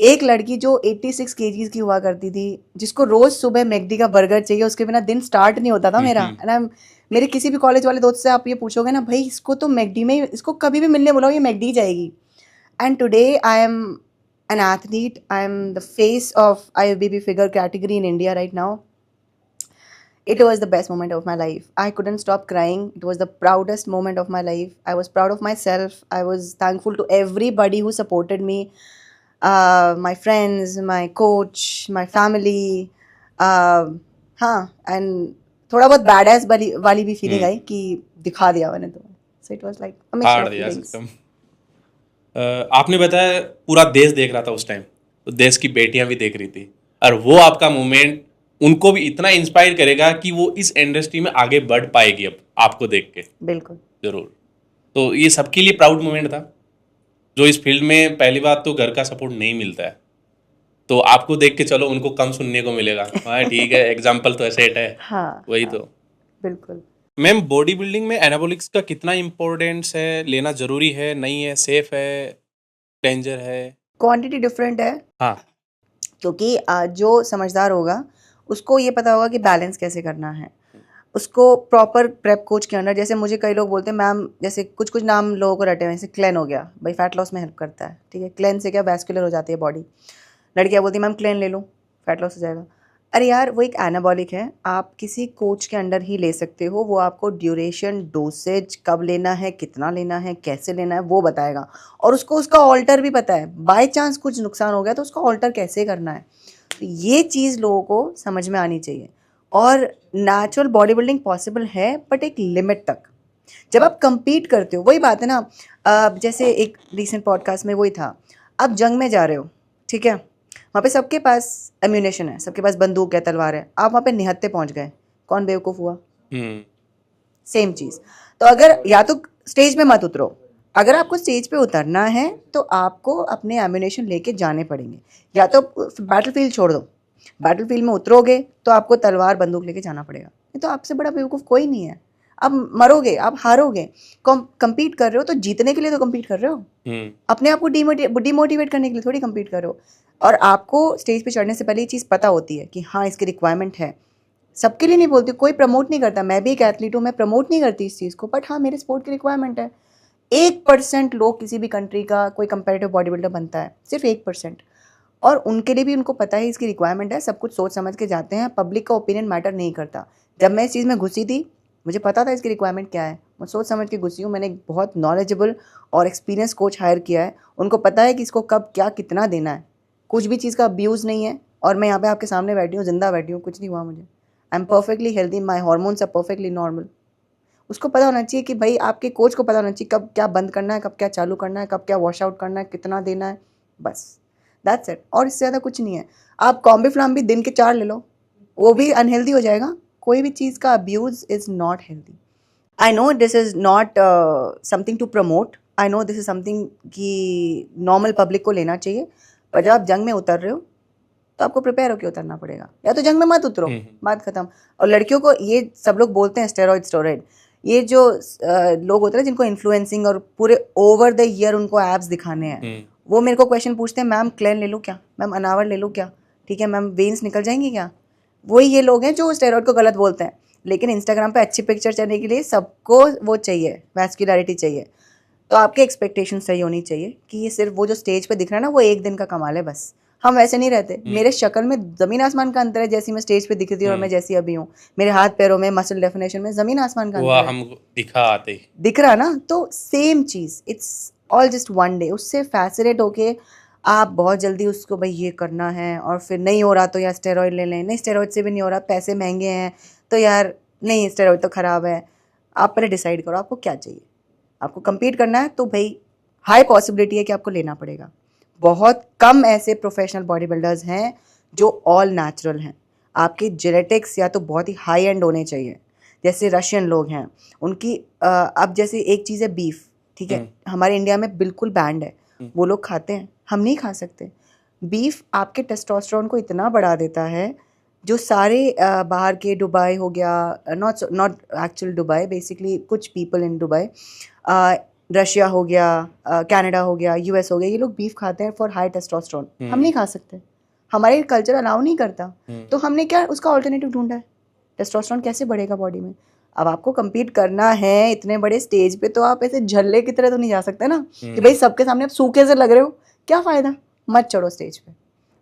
एक लड़की जो 86 kgs की हुआ करती थी, जिसको रोज सुबह मैकडी का बर्गर चाहिए, उसके बिना दिन स्टार्ट नहीं होता था मेरा. एंड मेरे किसी भी कॉलेज वाले दोस्त से आप ये पूछोगे ना, भाई इसको तो मैकडी में, इसको कभी भी मिलने बुलाओ ये मैकडी जाएगी. And today I am an athlete. I'm the face of IFBB figure category in India right now. It was the best moment of my life. I couldn't stop crying. It was the proudest moment of my life. I was proud of myself. I was thankful to everybody who supported me. My friends, my coach, my family. And थोड़ा बहुत badass वाली भी feeling आई कि दिखा दिया मैंने तो. So it was like a mix of feelings. आपने बताया पूरा देश देख रहा था उस टाइम, तो देश की बेटियां भी देख रही थी, और वो आपका मोमेंट उनको भी इतना इंस्पायर करेगा कि वो इस इंडस्ट्री में आगे बढ़ पाएगी अब आपको देख के. बिल्कुल, जरूर. तो ये सबके लिए प्राउड मोमेंट था, जो इस फील्ड में पहली बात तो घर का सपोर्ट नहीं मिलता है, तो आपको देख के चलो उनको कम सुनने को मिलेगा. हाँ ठीक है, एग्जाम्पल तो सेट है. हाँ, वही हाँ, तो. बिल्कुल. मैम, बॉडी बिल्डिंग में एनाबॉलिक्स का कितना इम्पोर्टेंस है, लेना जरूरी है, नहीं है, सेफ है, डेंजर है? क्वांटिटी डिफरेंट है. हाँ. क्योंकि जो समझदार होगा उसको ये पता होगा कि बैलेंस कैसे करना है. उसको प्रॉपर प्रेप कोच के अंडर, जैसे मुझे कई लोग बोलते हैं मैम, जैसे कुछ कुछ नाम लोगों को रटे हुए, जैसे क्लेन हो गया, भाई फैट लॉस में हेल्प करता है, ठीक है. क्लेन से क्या वैस्कुलर हो जाती है बॉडी. लड़कियाँ बोलती मैम क्लेन ले लूँ फैट लॉस हो जाएगा. अरे यार वो एक एनाबॉलिक है, आप किसी कोच के अंडर ही ले सकते हो. वो आपको ड्यूरेशन, डोसेज, कब लेना है, कितना लेना है, कैसे लेना है वो बताएगा. और उसको उसका ऑल्टर भी पता है. बाय चांस कुछ नुकसान हो गया तो उसका ऑल्टर कैसे करना है. तो ये चीज़ लोगों को समझ में आनी चाहिए. और नेचुरल बॉडी बिल्डिंग पॉसिबल है बट एक लिमिट तक. जब आप compete करते हो, वही बात है ना. जैसे एक रिसेंट पॉडकास्ट में वही था, आप जंग में जा रहे हो, ठीक है, वहाँ पे सबके पास एम्यूनेशन है, सबके पास बंदूक है, तलवार है, आप वहाँ पे निहत्थे पहुँच गए, कौन बेवकूफ़ हुआ? सेम चीज़. तो अगर या तो स्टेज में मत उतरो, अगर आपको स्टेज पे उतरना है तो आपको अपने एम्यूनेशन लेके जाने पड़ेंगे. या तो बैटलफील्ड छोड़ दो, बैटलफील्ड में उतरोगे तो आपको तलवार बंदूक लेके जाना पड़ेगा. नहीं तो आपसे बड़ा बेवकूफ़ कोई नहीं है. आप मरोगे, आप हारोगे. compete कर रहे हो तो जीतने के लिए तो compete कर रहे हो, अपने आप को डिमोटिवेट करने के लिए थोड़ी compete कर रहे हो. और आपको स्टेज पे चढ़ने से पहले ये चीज़ पता होती है कि हाँ इसकी रिक्वायरमेंट है. सबके लिए नहीं बोलती, कोई प्रमोट नहीं करता. मैं भी एक एथलीट हूँ, मैं प्रमोट नहीं करती इस चीज़ को, बट हाँ मेरे स्पोर्ट की रिक्वायरमेंट है. 1% लोग किसी भी कंट्री का कोई कंपेरेटिव बॉडी बिल्डर बनता है, सिर्फ 1%. और उनके लिए भी उनको पता है इसकी रिक्वायरमेंट है, सब कुछ सोच समझ के जाते हैं. पब्लिक का ओपिनियन मैटर नहीं करता. जब मैं इस चीज़ में घुसी थी, मुझे पता था इसकी रिक्वायरमेंट क्या है, मैं सोच समझ के घुसी हूँ. मैंने एक बहुत नॉलेजेबल और एक्सपीरियंस कोच हायर किया है. उनको पता है कि इसको कब क्या कितना देना है. कुछ भी चीज़ का अब्यूज़ नहीं है. और मैं यहाँ पे आपके सामने बैठी हूँ, जिंदा बैठी हूँ, कुछ नहीं हुआ मुझे. I am perfectly healthy, my hormones are perfectly normal. उसको पता होना चाहिए कि भाई आपके कोच को पता होना चाहिए कब क्या बंद करना है, कब क्या चालू करना है, कब क्या वॉश आउट करना है, कितना देना है, बस दैट्स इट. और इससे ज़्यादा कुछ नहीं है. आप कॉम्बीफ्लाम भी दिन के 4 ले लो, वो भी अनहेल्दी हो जाएगा. कोई भी चीज़ का abuse is not healthy. I know this is not something to promote. I know this is something कि नॉर्मल पब्लिक को लेना चाहिए. पर जब आप जंग में उतर रहे हो तो आपको प्रिपेयर होकर उतरना पड़ेगा. या तो जंग में मत उतरो, बात खत्म. और लड़कियों को ये सब लोग बोलते हैं स्टेरॉइड, ये जो लोग होते हैं जिनको इन्फ्लुएंसिंग और पूरे ओवर द ईयर उनको एब्स दिखाने हैं, वो मेरे को क्वेश्चन पूछते हैं मैम क्लेन ले लूँ क्या, मैम अनावर ले लूँ क्या, ठीक है मैम वेन्स निकल जाएंगी क्या. वही ये लोग हैं जो स्टेरॉइड को गलत बोलते हैं. लेकिन इंस्टाग्राम पे अच्छी पिक्चर चलने के लिए सबको वो चाहिए, वैस्कुलरिटी चाहिए. तो आपकी एक्सपेक्टेशन सही होनी चाहिए कि ये सिर्फ वो जो स्टेज पे दिख रहा है ना वो एक दिन का कमाल है बस। हम वैसे नहीं रहते। मेरे शक्ल में जमीन आसमान का अंतर है, जैसी मैं स्टेज पे दिखती हूँ और मैं जैसी अभी हूँ। मेरे हाथ पैरों में मसल डेफिनेशन में जमीन आसमान का वो अंतर है। हमको दिखा आते ही। दिख रहा ना, तो सेम चीज, it's all just one day. उससे फैसिनेट होके आप बहुत जल्दी उसको भाई ये करना है, और फिर नहीं हो रहा तो यार स्टेरॉइड ले लें, नहीं स्टेरॉइड से भी नहीं हो रहा, पैसे महंगे हैं तो यार नहीं स्टेरॉइड तो खराब है। आप पहले डिसाइड करो आपको क्या चाहिए। आपको compete करना है तो भाई हाई पॉसिबिलिटी है कि आपको लेना पड़ेगा। बहुत कम ऐसे प्रोफेशनल बॉडी बिल्डर्स हैं जो ऑल नेचुरल हैं। आपके जेनेटिक्स या तो बहुत ही हाई एंड होने चाहिए, जैसे रशियन लोग हैं उनकी अब जैसे एक चीज़ है बीफ, ठीक है, हमारे इंडिया में बिल्कुल बैंड है, वो लोग खाते हैं, हम नहीं खा सकते। बीफ आपके टेस्टोस्टेरोन को इतना बढ़ा देता है, जो सारे बाहर के, दुबई हो गया, not not actual Dubai, basically कुछ पीपल इन दुबई, रशिया हो गया, कनाडा हो गया, यूएस हो गया, ये लोग बीफ खाते हैं फॉर हाई टेस्टोस्टेरोन। हम नहीं खा सकते, हमारे कल्चर अलाउ नहीं करता। तो हमने क्या उसका ऑल्टरनेटिव ढूंढा है। टेस्टोस्टेरोन कैसे बढ़ेगा बॉडी में। अब आपको compete करना है इतने बड़े स्टेज पे, तो आप ऐसे झल्ले की तरह तो नहीं जा सकते ना कि भाई सबके सामने आप सूखे से लग रहे हो, क्या फ़ायदा। मत चढ़ो स्टेज पे,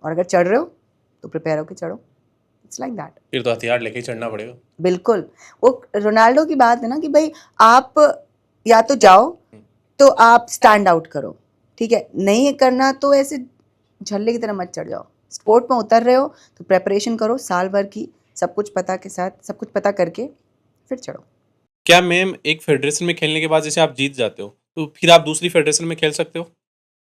और अगर चढ़ रहे हो तो प्रिपेयर होके चढ़ो। It's like that. फिर तो हथियार लेके ही चढ़ना पड़ेगा। बिल्कुल। वो रोनाल्डो की बात है ना कि भाई आप या तो जाओ तो आप स्टैंड आउट करो, ठीक है, नहीं करना तो ऐसे झल्ले की तरह मत चढ़ जाओ। स्पोर्ट में उतर रहे हो तो प्रेपरेशन करो साल भर की, सब कुछ पता के साथ, सब कुछ पता करके फिर चढ़ो। क्या मैम एक फेडरेशन में खेलने के बाद जैसे आप जीत जाते हो तो फिर आप दूसरी फेडरेशन में खेल सकते हो?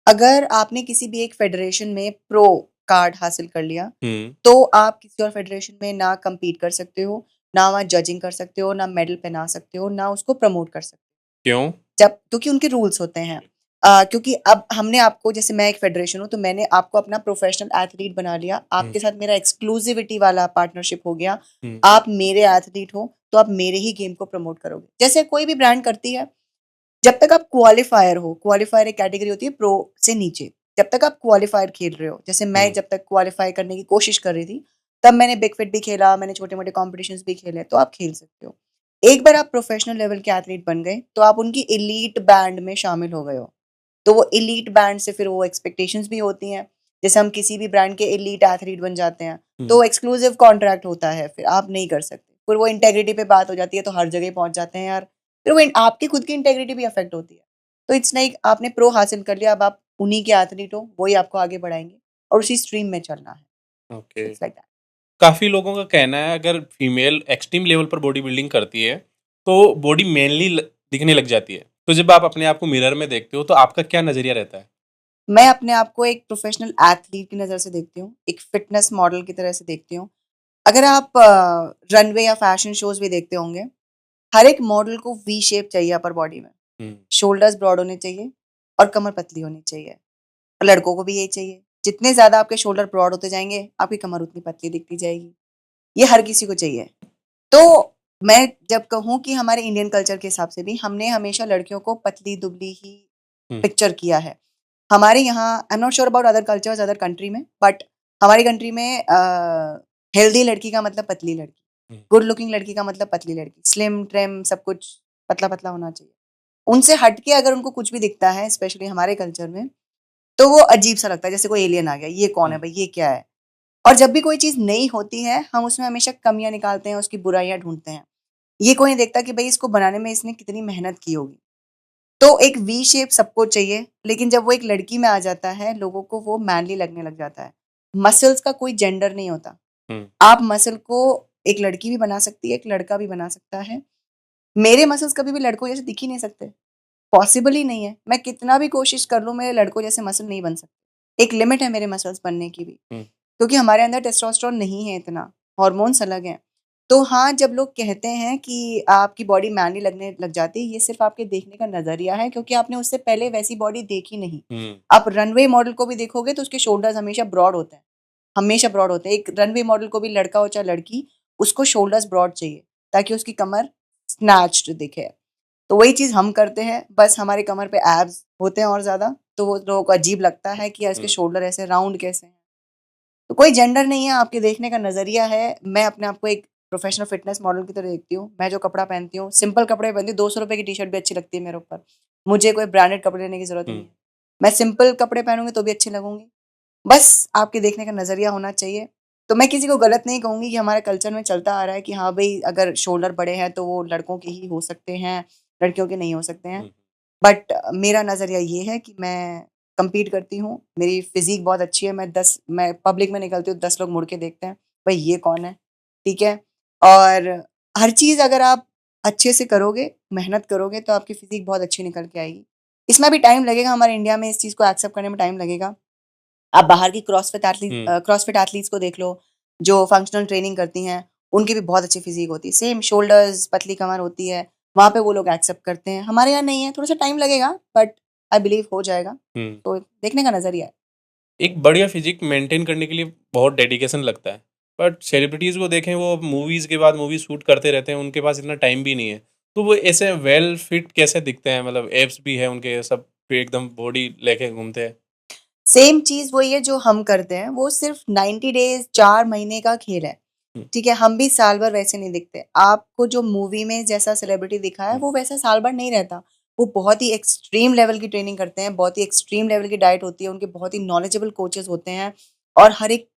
अगर आपने किसी भी एक फेडरेशन में प्रो कार्ड हासिल कर लिया, हम्म। तो आप किसी और फेडरेशन में ना compete कर सकते हो, ना वहाँ जजिंग कर सकते हो, ना मेडल पहना सकते हो, ना उसको प्रमोट कर सकते हो। क्यों? जब क्योंकि उनके रूल्स होते हैं। क्योंकि अब हमने आपको, जैसे मैं एक फेडरेशन हूँ तो मैंने आपको अपना प्रोफेशनल एथलीट बना लिया, आपके साथ मेरा एक्सक्लूसिविटी वाला पार्टनरशिप हो गया। आप मेरे एथलीट हो तो आप मेरे ही गेम को प्रमोट करोगे, जैसे कोई भी ब्रांड करती है। जब तक आप क्वालिफायर हो, क्वालिफायर एक कैटेगरी होती है प्रो से नीचे, जब तक आप क्वालिफायर खेल रहे हो, जैसे मैं जब तक क्वालिफाई करने की कोशिश कर रही थी, तब मैंने बिग फिट भी खेला, मैंने छोटे मोटे कॉम्पिटिशन्स भी खेले, तो आप खेल सकते हो। एक बार आप प्रोफेशनल लेवल के एथलीट बन गए तो आप उनकी एलीट बैंड में शामिल हो गए हो। तो वो एलीट बैंड से फिर वो एक्सपेक्टेशंस भी होती हैं, जैसे हम किसी भी ब्रांड के एलीट एथलीट बन जाते हैं तो एक्सक्लूसिव कॉन्ट्रैक्ट होता है, फिर आप नहीं कर सकते। फिर वो इंटेग्रिटी पे बात हो जाती है तो हर जगह पहुंच जाते हैं यार, फिर वो आपकी खुद की इंटेग्रिटी भी अफेक्ट होती है। तो इट्स लाइक आपने प्रो हासिल कर लिया, अब आप उन्हीं के एथलीट हो, वही आपको आगे बढ़ाएंगे और उसी स्ट्रीम में चलना है। ओके। It's like that. काफी लोगों का कहना है अगर फीमेल एक्सट्रीम लेवल पर बॉडी बिल्डिंग करती है तो बॉडी मेनली दिखने लग जाती है। तो जब आप अपने आप को मिरर में देखते हो तो आपका क्या नजरिया रहता है? मैं अपने आप को एक प्रोफेशनल एथलीट की नज़र से देखती हूँ, एक फिटनेस मॉडल की तरह से देखती हूँ। अगर आप रनवे या फैशन शोज भी देखते होंगे, हर एक मॉडल को वी शेप चाहिए अपर बॉडी में, हम्म। शोल्डर्स ब्रॉड होने चाहिए और कमर पतली होनी चाहिए। और लड़कों को भी यही चाहिए। जितने ज़्यादा आपके शोल्डर ब्रॉड होते जाएंगे, आपकी कमर उतनी पतली दिखती जाएगी। ये हर किसी को चाहिए। तो मैं जब कहूँ कि हमारे इंडियन कल्चर के हिसाब से भी हमने हमेशा लड़कियों को पतली दुबली ही पिक्चर किया है। हमारे यहाँ, आई am not sure about other cultures other country में, बट हमारी कंट्री में हेल्दी लड़की का मतलब पतली लड़की, गुड लुकिंग लड़की का मतलब पतली लड़की, स्लिम ट्रिम सब कुछ पतला पतला होना चाहिए। उनसे हटके अगर उनको कुछ भी दिखता है, स्पेशली हमारे कल्चर में, तो वो अजीब सा लगता है, जैसे कोई एलियन आ गया, ये कौन है भाई, ये क्या है। और जब भी कोई चीज़ नई होती है, हम उसमें हमेशा कमियाँ निकालते हैं, उसकी बुराइयाँ ढूँढते हैं। ये कोई नहीं देखता कि भई इसको बनाने में इसने कितनी मेहनत की होगी। तो एक वी शेप सबको चाहिए, लेकिन जब वो एक लड़की में आ जाता है, लोगों को वो मैनली लगने लग जाता है। मसल्स का कोई जेंडर नहीं होता। आप मसल को एक लड़की भी बना सकती है, एक लड़का भी बना सकता है। मेरे मसल्स कभी भी लड़कों जैसे दिख ही नहीं सकते, पॉसिबल ही नहीं है। मैं कितना भी कोशिश कर लूँ, मेरे लड़कों जैसे मसल नहीं बन सकते। एक लिमिट है मेरे मसल्स बनने की भी। क्योंकि हमारे अंदर टेस्टोस्टेरोन नहीं है इतना, हार्मोन्स अलग हैं। तो हाँ, जब लोग कहते हैं कि आपकी बॉडी मैनली लगने लग जाती है, ये सिर्फ आपके देखने का नज़रिया है, क्योंकि आपने उससे पहले वैसी बॉडी देखी नहीं। आप रनवे मॉडल को भी देखोगे तो उसके शोल्डर्स हमेशा ब्रॉड होते हैं, हमेशा ब्रॉड होते हैं। एक रनवे मॉडल को भी, लड़का हो चाहे लड़की, उसको शोल्डर्स ब्रॉड चाहिए ताकि उसकी कमर स्नैच्ड दिखे। तो वही चीज़ हम करते हैं, बस हमारे कमर पे एब्स होते हैं और ज़्यादा, तो वो लोगों को अजीब लगता है कि यार इसके शोल्डर ऐसे राउंड कैसे हैं। तो कोई जेंडर नहीं है, आपके देखने का नज़रिया है। मैं अपने आप को एक प्रोफेशनल फिटनेस मॉडल की तरह देखती हूँ। मैं जो कपड़ा पहनती हूँ, सिंपल कपड़े पहनती हूँ, 200 रुपए की टी-शर्ट भी अच्छी लगती है मेरे ऊपर। मुझे कोई ब्रांडेड कपड़े लेने की ज़रूरत नहीं हुँ। है। मैं सिंपल कपड़े पहनूँगी तो भी अच्छी लगूँगी। बस आपके देखने का नज़रिया होना चाहिए। तो मैं किसी को गलत नहीं कहूँगी कि हमारे कल्चर में चलता आ रहा है कि हाँ भई, अगर शोल्डर बड़े हैं तो वो लड़कों के ही हो सकते हैं, लड़कियों के नहीं हो सकते हैं। हुँ। बट मेरा नज़रिया ये है कि मैं कम्पीट करती हूँ, मेरी फ़िज़ीक बहुत अच्छी है, मैं पब्लिक में निकलती हूँ, 10 लोग मुड़ के देखते हैं, भई ये कौन है? ठीक है? और हर चीज़ अगर आप अच्छे से करोगे, मेहनत करोगे तो आपकी फ़िज़ीक बहुत अच्छी निकल के आएगी। इसमें भी टाइम लगेगा, हमारे इंडिया में इस चीज़ को एक्सेप्ट करने में टाइम लगेगा। आप बाहर की हुँ। क्रॉसफिट एथलीट्स को देख लो, जो फंक्शनल ट्रेनिंग करती हैं, उनकी भी बहुत अच्छी फ़िज़ीक होती है। सेम शोल्डर्स, पतली कमर होती है, वहाँ पे वो लोग एक्सेप्ट करते हैं। हमारे यहाँ नहीं है, थोड़ा-सा टाइम लगेगा बट आई बिलीव हो जाएगा। हुँ। तो देखने का नज़रिया है। एक बढ़िया फिजिक मेंटेन करने के लिए बहुत डेडिकेशन लगता है, बट सेलिब्रिटीज़ को देखें, वो मूवीज़ के बाद मूवी शूट करते रहते हैं, उनके पास इतना टाइम भी नहीं है, तो वो ऐसे वेल फिट कैसे दिखते हैं? मतलब एब्स भी है उनके, सब पे एकदम बॉडी लेके घूमते हैं। सेम चीज़ वही है जो हम करते हैं, वो सिर्फ़ 90 डेज़ 4 महीने का खेल है। हम्म, ठीक है? हम भी साल भर वैसे नहीं दिखते। आपको जो मूवी में जैसा सेलिब्रिटी दिखा है, हम्म, वो वैसा साल भर नहीं रहता। वो बहुत ही एक्सट्रीम लेवल की ट्रेनिंग करते हैं, बहुत ही एक्सट्रीम लेवल की डाइट होती है, उनके बहुत ही नॉलेजेबल कोचेज़ होते हैं और हर एक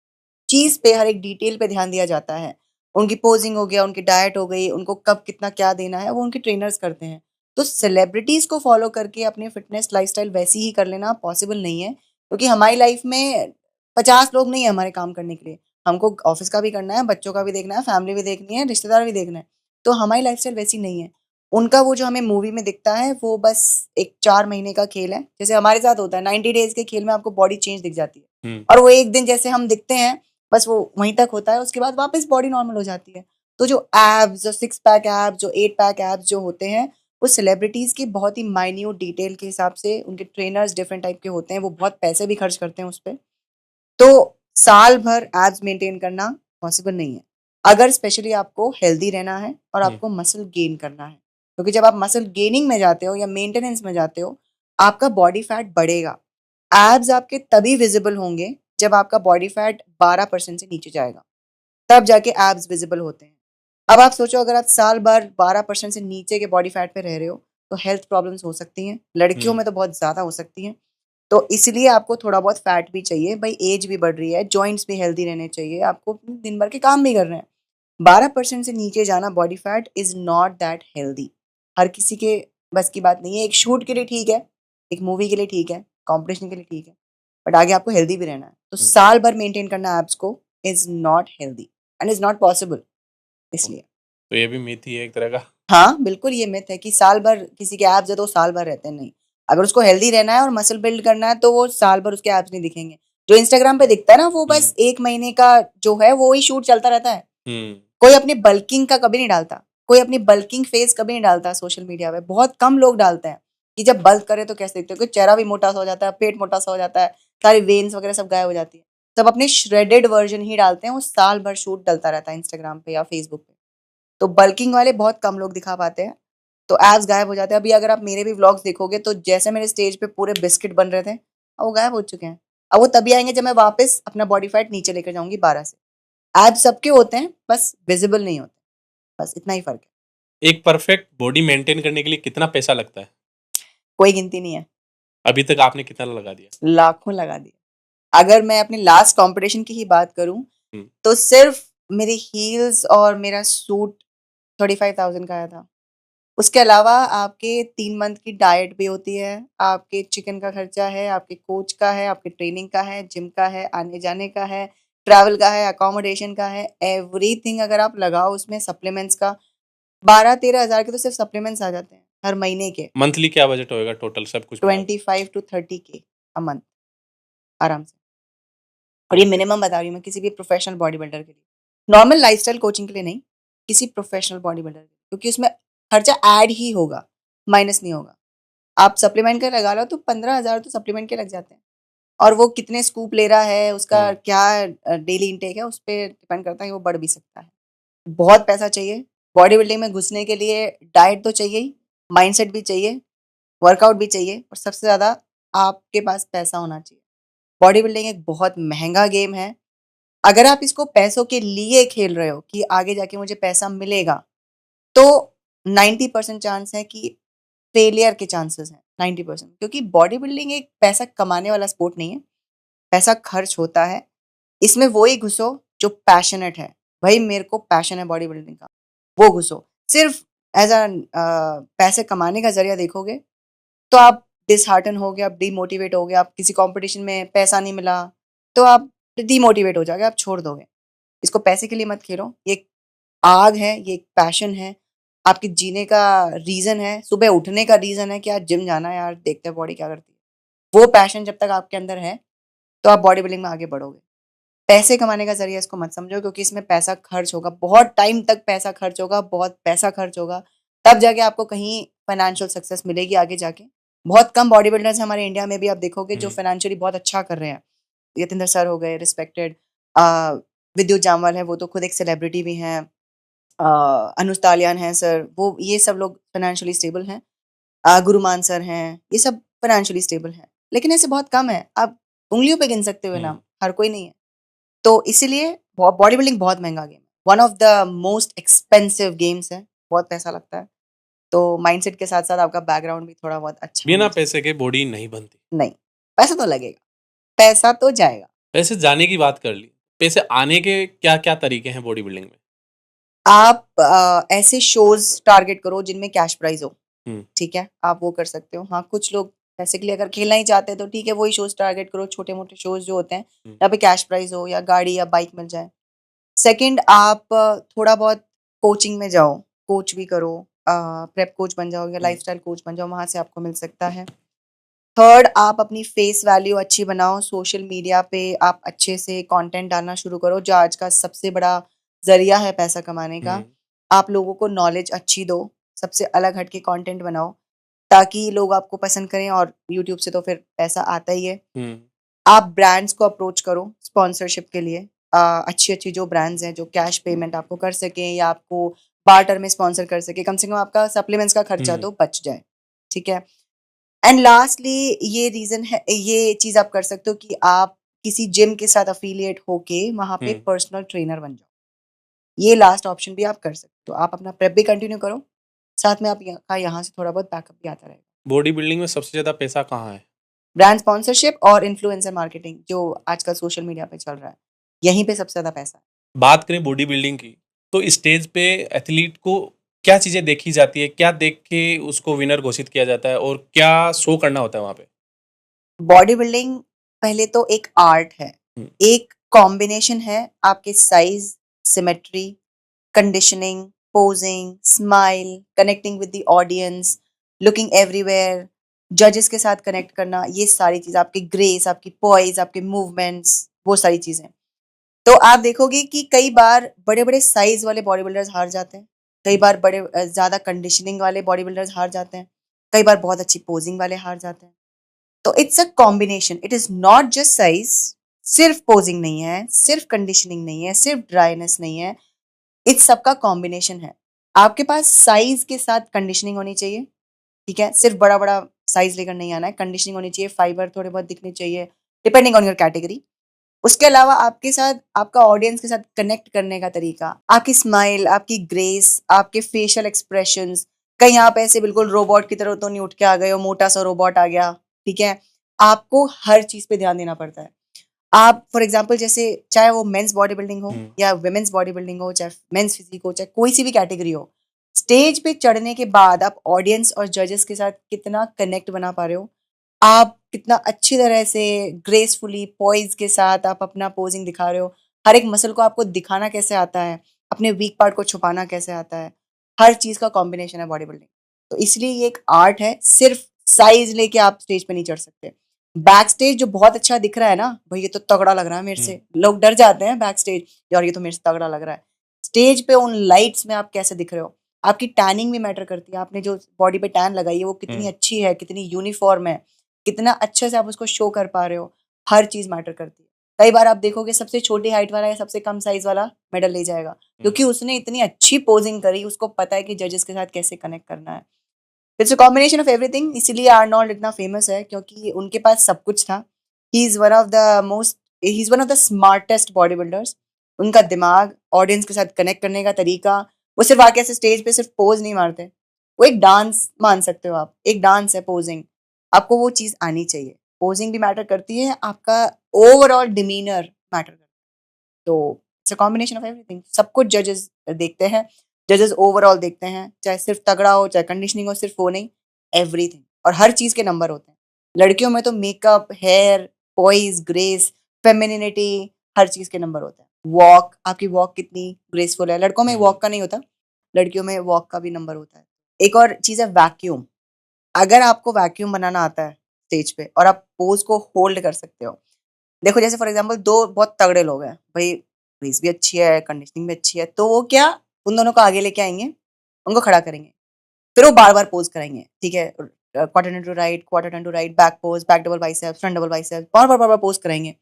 चीज़ पे, हर एक डिटेल पे ध्यान दिया जाता है। उनकी पोज़िंग हो गया, उनकी डाइट हो गई, उनको कब कितना क्या देना है, वो उनके ट्रेनर्स करते हैं। तो सेलिब्रिटीज़ को फ़ॉलो करके अपनी फ़िटनेस लाइफ़स्टाइल वैसी ही कर लेना पॉसिबल नहीं है, क्योंकि हमारी लाइफ़ में 50 लोग नहीं है हमारे काम करने के लिए। हमको ऑफ़िस का भी करना है, बच्चों का भी देखना है, फैमिली भी देखनी है, रिश्तेदार भी देखना है। तो हमारी लाइफ़स्टाइल वैसी नहीं है। उनका वो जो हमें मूवी में दिखता है, वो बस एक 4 महीने का खेल है। जैसे हमारे साथ होता है, 90 डेज़ के खेल में आपको बॉडी चेंज दिख जाती है हम्म, और वो एक दिन जैसे हम दिखते हैं, बस वो वहीं तक होता है, उसके बाद वापस बॉडी नॉर्मल हो जाती है। तो जो एब्स, जो 6 पैक एब्स, जो 8 पैक एब्स जो होते हैं, वो सेलिब्रिटीज़ की बहुत ही माइन्यूट डिटेल के हिसाब से उनके ट्रेनर्स डिफरेंट टाइप के होते हैं, वो बहुत पैसे भी खर्च करते हैं उस पे। तो साल भर एब्स मेंटेन करना पॉसिबल नहीं है। अगर स्पेशली आपको हेल्दी रहना है और हम्म, आपको मसल गेन करना है। क्योंकि जब आप मसल गेनिंग में जाते हो या मेंटेनेंस में जाते हो, आपका बॉडी फैट बढ़ेगा। एब्स आपके तभी विजिबल होंगे जब आपका बॉडी फैट 12% से नीचे जाएगा। तब जाके एब्स विजिबल होते हैं। अब आप सोचो, अगर आप साल भर 12% से नीचे के बॉडी फैट पे रह रहे हो, तो हेल्थ प्रॉब्लम्स हो सकती हैं। लड़कियों हम्म, में तो बहुत ज़्यादा हो सकती हैं। तो इसलिए आपको थोड़ा बहुत फैट भी चाहिए। भई एज भी बढ़ रही है, जॉइंट्स भी हेल्दी रहने चाहिए, आपको दिन भर के काम भी करने हैं। 12% से नीचे जाना body fat is not that healthy. हर किसी के बस की बात नहीं है। एक शूट के लिए ठीक है, एक मूवी के लिए ठीक है, कॉम्पिटिशन के लिए ठीक है, बट आगे आपको हेल्दी भी रहना है। तो हम्म। साल भर मेंटेन करना एब्स को is not healthy and is not possible, इसलिए। तो ये भी मिथ ही है एक तरह का। हाँ, बिल्कुल ये मिथ है कि साल भर किसी के एब्स है तो वो साल भर रहते हैं, नहीं। अगर उसको हेल्दी रहना है और मसल बिल्ड करना है तो वो साल भर उसके एब्स नहीं दिखेंगे। जो इंस्टाग्राम पे दिखता है ना, वो हम्म, बस 1 महीने का जो है वो ही शूट चलता रहता है। हम्म, कोई अपनी बल्किंग का कभी नहीं डालता। कोई अपनी बल्किंग फेज़ कभी नहीं डालता सोशल मीडिया पे। बहुत कम लोग डालते हैं कि जब बल्क करे तो कैसे दिखते हो? क्योंकि चेहरा भी मोटा-सा हो जाता है, पेट मोटा-सा हो जाता है, सारी वेन्स वगैरह सब गायब हो जाती है। सब अपने श्रेडेड वर्ज़न ही डालते हैं, वो साल भर शूट डलता रहता है इंस्टाग्राम पे या फ़ेसबुक पे। तो बल्किंग वाले बहुत कम लोग दिखा पाते हैं, तो एब्स गायब हो जाते हैं। अभी अगर आप मेरे भी व्लॉग्स देखोगे तो जैसे मेरे स्टेज पे पूरे बिस्किट बन रहे थे, अब वो गायब हो चुके हैं। अब वो तभी आएँगे जब मैं वापस अपना बॉडी फैट नीचे लेकर जाऊँगी 12 से। एब्स सबके होते हैं, बस विज़िबल नहीं होते, बस इतना ही फ़र्क है। एक परफेक्ट बॉडी मेंटेन करने के लिए कितना पैसा लगता है? कोई गिनती नहीं है, अभी तक आपने कितना लगा दिया? लाखों लगा दिए। अगर मैं अपनी लास्ट कॉम्पिटिशन की ही बात करूँ, हम्म, तो सिर्फ़ मेरे हील्स और मेरा सूट 35,000 का आया था। उसके अलावा आपके 3 मंथ की डाइट भी होती है, आपके चिकन का खर्चा है, आपके कोच का है, आपकी ट्रेनिंग का है, जिम का है, आने-जाने का है, ट्रैवल का है, अकोमोडेशन का है, एवरीथिंग अगर आप लगाओ उसमें सप्लीमेंट्स का 12-13 हज़ार के तो सिर्फ़ सप्लीमेंट्स आ जाते हैं, हर महीने के। मंथली क्या बजट होएगा टोटल सब कुछ मिला के? 25 टू 30 के अ मंथ आराम से। और ये ओके। मिनिमम बता रही हूँ मैं किसी भी प्रोफेशनल बॉडी बिल्डर के लिए। नॉर्मल लाइफ़स्टाइल कोचिंग के लिए नहीं, किसी प्रोफेशनल बॉडी बिल्डर के लिए, क्योंकि उसमें खर्चा ऐड ही होगा, माइनस नहीं होगा। आप सप्लीमेंट का लगा लो तो 15,000 तो सप्लीमेंट के लग जाते हैं। और वो कितने स्कूप ले रहा है, उसका हम्म, क्या डेली इंटेक है, उस पे डिपेंड करता है कि वो बढ़ भी सकता है। बहुत पैसा चाहिए, बॉडी बिल्डिंग में घुसने के लिए डाइट तो चाहिए ही, माइंडसेट भी चाहिए, वर्कआउट भी चाहिए और सबसे ज़्यादा आपके पास पैसा होना चाहिए। बॉडी बिल्डिंग एक बहुत महँगा गेम है, अगर आप इसको पैसों के लिए खेल रहे हो कि आगे जाके मुझे पैसा मिलेगा, तो 90% चांस है कि फेलियर के चांसेस हैं, 90%, क्योंकि बॉडी बिल्डिंग एक पैसा कमाने वाला स्पोर्ट नहीं है, पैसा खर्च होता है। इसमें वो ही घुसो जो पैशनेट है, भाई मेरे को पैशन है बॉडी बिल्डिंग का, वो घुसो। सिर्फ एज अ पैसे कमाने का जरिया देखोगे तो आप डिसहार्टन हो गए, आप डीमोटिवेट हो गए, आप किसी कंपटीशन में पैसा नहीं मिला तो आप डीमोटिवेट हो जाओगे, आप छोड़ दोगे। इसको पैसे के लिए मत खेलो, ये एक आग है, ये एक पैशन है, आपके जीने का रीज़न है, सुबह उठने का रीज़न है कि आज जिम जाना है यार, देखते हैं बॉडी क्या करती है। वो पैशन जब तक आपके अंदर है, तो आप बॉडी बिल्डिंग में आगे बढ़ोगे। पैसे कमाने का ज़रिया इसको मत समझो, क्योंकि इसमें पैसा खर्च होगा, बहुत टाइम तक पैसा खर्च होगा, बहुत पैसा खर्च होगा, तब जाके आपको कहीं फाइनेंशियल सक्सेस मिलेगी आगे जाके। बहुत कम बॉडी बिल्डर्स हैं हमारे इंडिया में भी, आप देखोगे, जो हम्म, फाइनेंशियली बहुत अच्छा कर रहे हैं। यतिंदर सर हो गए रिस्पेक्टेड, विद्युत जामवाल है, वो तो खुद एक सेलिब्रिटी भी हैं, अनुज तालियान हैं सर, वो ये सब लोग फाइनेंशियली स्टेबल हैं। गुरुमान सर हैं, ये सब फाइनेंशियली स्टेबल हैं। लेकिन ऐसे बहुत कम है, आप उंगलियों पे गिन सकते हुए हम्म। नाम, हर कोई नहीं है। तो इसीलिए बॉडी बिल्डिंग बहुत महंगा गेम है, one of the most expensive games है, बहुत पैसा लगता है। तो माइंडसेट के साथ साथ आपका बैकग्राउंड भी थोड़ा बहुत अच्छा बिना होना चाहिए। पैसे के बॉडी नहीं बनती। नहीं, पैसा तो लगेगा, पैसा तो जाएगा। पैसे जाने की बात कर ली, पैसे आने के क्या क्या तरीके हैं बॉडी बिल्डिंग में? आप ऐसे शोज टारगेट करो जिनमें कैश प्राइज हो, हम्म, ठीक है, आप वो कर सकते हो। हाँ, कुछ लोग पैसे के लिए अगर खेलना ही चाहते हैं तो ठीक है, वही शोज टारगेट करो, छोटे मोटे शोज जो होते हैं हम्म, जहाँ पे कैश प्राइज हो या गाड़ी या बाइक मिल जाए। सेकंड, आप थोड़ा बहुत कोचिंग में जाओ, कोच भी करो, प्रेप कोच बन जाओ या हम्म, लाइफस्टाइल कोच बन जाओ, वहाँ से आपको मिल सकता है। थर्ड, आप अपनी फेस वैल्यू अच्छी बनाओ, सोशल मीडिया पे आप अच्छे से कंटेंट डालना शुरू करो, जो आज का सबसे बड़ा ज़रिया है पैसा कमाने का। हम्म, आप लोगों को नॉलेज अच्छी दो, सबसे अलग हट के कंटेंट बनाओ, ताकि लोग आपको पसंद करें, और यूट्यूब से तो फिर पैसा आता ही है। हम्म, आप ब्रांड्स को अप्रोच करो स्पॉन्सरशिप के लिए, अच्छी-अच्छी जो ब्रांड्स हैं, जो कैश पेमेंट आपको कर सकें या आपको बार्टर में स्पॉन्सर कर सकें, कम से कम आपका सप्लीमेंट्स का खर्चा हम्म, तो बच जाए, ठीक है? एंड लास्टली, ये रीज़न है, ये चीज़ आप कर सकते हो कि आप किसी जिम के साथ एफिलिएट होके वहाँ पे हम्म। पर्सनल ट्रेनर बन जाओ। ये लास्ट ऑप्शन भी आप कर सकते हो। आप अपना प्रेप भी कंटिन्यू करो, साथ में आप यहाँ से थोड़ा बहुत बैकअप भी आता रहेगा। बॉडी बिल्डिंग में सबसे ज़्यादा पैसा कहाँ है? ब्रांड स्पॉन्सरशिप और इन्फ्लुएंसर मार्केटिंग, जो आजकल सोशल मीडिया पे चल रहा है, यहीं पे सबसे ज़्यादा पैसा है। बात करें बॉडी बिल्डिंग की, तो स्टेज पे एथलीट को क्या चीज़ें देखी जाती है? क्या देख के उसको विनर घोषित किया जाता है और क्या शो करना होता है वहाँ पे? बॉडी बिल्डिंग पहले तो एक आर्ट है, हुँ, एक कॉम्बिनेशन है आपके size, symmetry, conditioning, posing, smile, connecting with the audience, looking everywhere, जजेस के साथ कनेक्ट करना, ये सारी चीज़, आपकी ग्रेस, आपकी पॉइज़, आपके मूवमेंट्स, वो सारी चीज़ें। तो आप देखोगे कि कई बार बड़े-बड़े साइज़ वाले बॉडी बिल्डर्स हार जाते हैं, कई बार बड़े ज़्यादा कंडीशनिंग वाले बॉडी बिल्डर्स हार जाते हैं, कई बार बहुत अच्छी पोजिंग वाले हार जाते हैं। तो it's a combination, it is not just size, सिर्फ पोजिंग नहीं है, सिर्फ कंडीशनिंग नहीं है, सिर्फ ड्राइनेस नहीं है, इस सब का कॉम्बिनेशन है। आपके पास साइज़ के साथ कंडीशनिंग होनी चाहिए, ठीक है? सिर्फ बड़ा-बड़ा साइज़ लेकर नहीं आना है, कंडीशनिंग होनी चाहिए, फाइबर थोड़े बहुत दिखने चाहिए, डिपेंडिंग ऑन योर कैटेगरी। उसके अलावा आपके साथ, आपका ऑडियंस के साथ कनेक्ट करने का तरीका, आपकी स्माइल, आपकी ग्रेस, आपके फेशियल एक्सप्रेशंस, कहीं आप ऐसे बिल्कुल रोबोट की तरह तो नहीं उठ के आ गए हो, मोटा-सा रोबोट आ गया, ठीक है? आपको हर चीज़ पे ध्यान देना पड़ता है। आप फॉर एग्ज़ाम्पल, जैसे चाहे वो मेंस बॉडी बिल्डिंग हो हुँ, या वुमेन्स बॉडी बिल्डिंग हो, चाहे मेंस फिज़िक हो, चाहे कोई सी भी कैटेगरी हो, स्टेज पे चढ़ने के बाद आप ऑडियंस और जजेस के साथ कितना कनेक्ट बना पा रहे हो, आप कितना अच्छी तरह से ग्रेसफुली पॉइज़ के साथ आप अपना पोज़िंग दिखा रहे हो, हर एक मसल को आपको दिखाना कैसे आता है, अपने वीक पार्ट को छुपाना कैसे आता है, हर चीज़ का कॉम्बिनेशन है बॉडी बिल्डिंग। तो इसलिए ये एक आर्ट है, सिर्फ़ साइज़ लेके आप स्टेज पे नहीं चढ़ सकते। बैक स्टेज जो बहुत अच्छा दिख रहा है ना, भई ये तो तगड़ा लग रहा है मेरे हुँ, से, लोग डर जाते हैं बैक स्टेज, यार ये तो मेरे से तगड़ा लग रहा है। स्टेज पे उन लाइट्स में आप कैसे दिख रहे हो, आपकी टैनिंग भी मैटर करती है, आपने जो बॉडी पे टैन लगाई है वो कितनी हुँ। अच्छी है, कितनी यूनिफ़ॉर्म है, कितना अच्छे से आप उसको शो कर पा रहे हो, हर चीज़ मैटर करती है। कई बार आप देखोगे सबसे छोटी हाइट वाला या सबसे कम साइज़ वाला मेडल ले जाएगा, हुँ। क्योंकि उसने इतनी अच्छी पोज़िंग करी, उसको पता है कि जजेस के साथ कैसे कनेक्ट करना है। It's a combination of everything, इसीलिए आर्नोल्ड इतना फेमस है, क्योंकि उनके पास सब कुछ था। He is one of the most he is one of the smartest body builders. उनका दिमाग, ऑडियंस के साथ कनेक्ट करने का तरीका, वो सिर्फ आके ऐसे स्टेज पे सिर्फ पोज नहीं मारते, वो एक डांस मान सकते हो आप, एक डांस है पोजिंग। आपको वो चीज आनी चाहिए। पोजिंग भी मैटर करती है, आपका ओवरऑल डिमीनर मैटर करता है। तो it's a combination of everything. सब कुछ जजेस देखते हैं, जजेस ओवरऑल देखते हैं, चाहे सिर्फ तगड़ा हो, चाहे कंडीशनिंग हो, सिर्फ वो नहीं, एवरीथिंग। और हर चीज के नंबर होते हैं। लड़कियों में तो makeup, hair, poise, grace, femininity, हर चीज के नंबर होते हैं। वॉक, आपकी वॉक कितनी ग्रेसफुल है। लड़कों में वॉक का नहीं होता, लड़कियों में वॉक का भी नंबर होता है। एक और चीज है वैक्यूम। अगर आपको वैक्यूम बनाना आता है स्टेज पे और आप पोज को होल्ड कर सकते हो, देखो जैसे फॉर एग्जांपल दो बहुत तगड़े लोग हैं भाई, ग्रेस भी अच्छी है, कंडीशनिंग भी अच्छी है, तो वो क्या, उन दोनों को आगे लेके आएंगे, उनको खड़ा करेंगे, फिर वो बार बार पोज कराएंगे, ठीक है, quarter turn to right, quarter turn to right, back pose, back double biceps, front double biceps, बार बार पोज कराएंगे।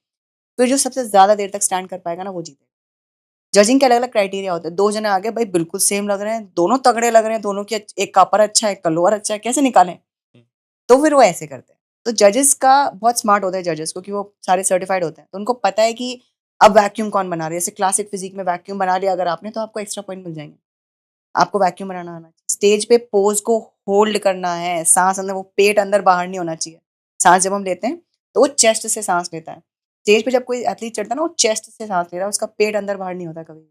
फिर जो सबसे ज्यादा देर तक स्टैंड कर पाएगा ना, वो जीतेगा। जजिंग के अलग अलग क्राइटेरिया होते हैं। दो जने आगे भाई बिल्कुल सेम लग रहे हैं, दोनों तगड़े लग रहे हैं, दोनों की एक का अपर अच्छा है, एक का लोअर अच्छा है, कैसे निकालें? तो फिर वो ऐसे करते हैं। तो जजेस का बहुत स्मार्ट होता है जजेस को, कि वो सारे सर्टिफाइड होते हैं, तो उनको पता है कि अब वैक्यूम कौन बना रहा है। जैसे क्लासिक फिजिक में वैक्यूम बना लिया अगर आपने, तो आपको एक्स्ट्रा पॉइंट मिल जाएंगे। आपको वैक्यूम बनाना आना चाहिए। स्टेज पे पोज को होल्ड करना है, सांस अंदर, वो पेट अंदर बाहर नहीं होना चाहिए। सांस जब हम लेते हैं तो वो चेस्ट से सांस लेता है। स्टेज पे जब कोई एथलीट चढ़ता है ना, वो चेस्ट से सांस ले रहा है, उसका पेट अंदर बाहर नहीं होता कभी भी।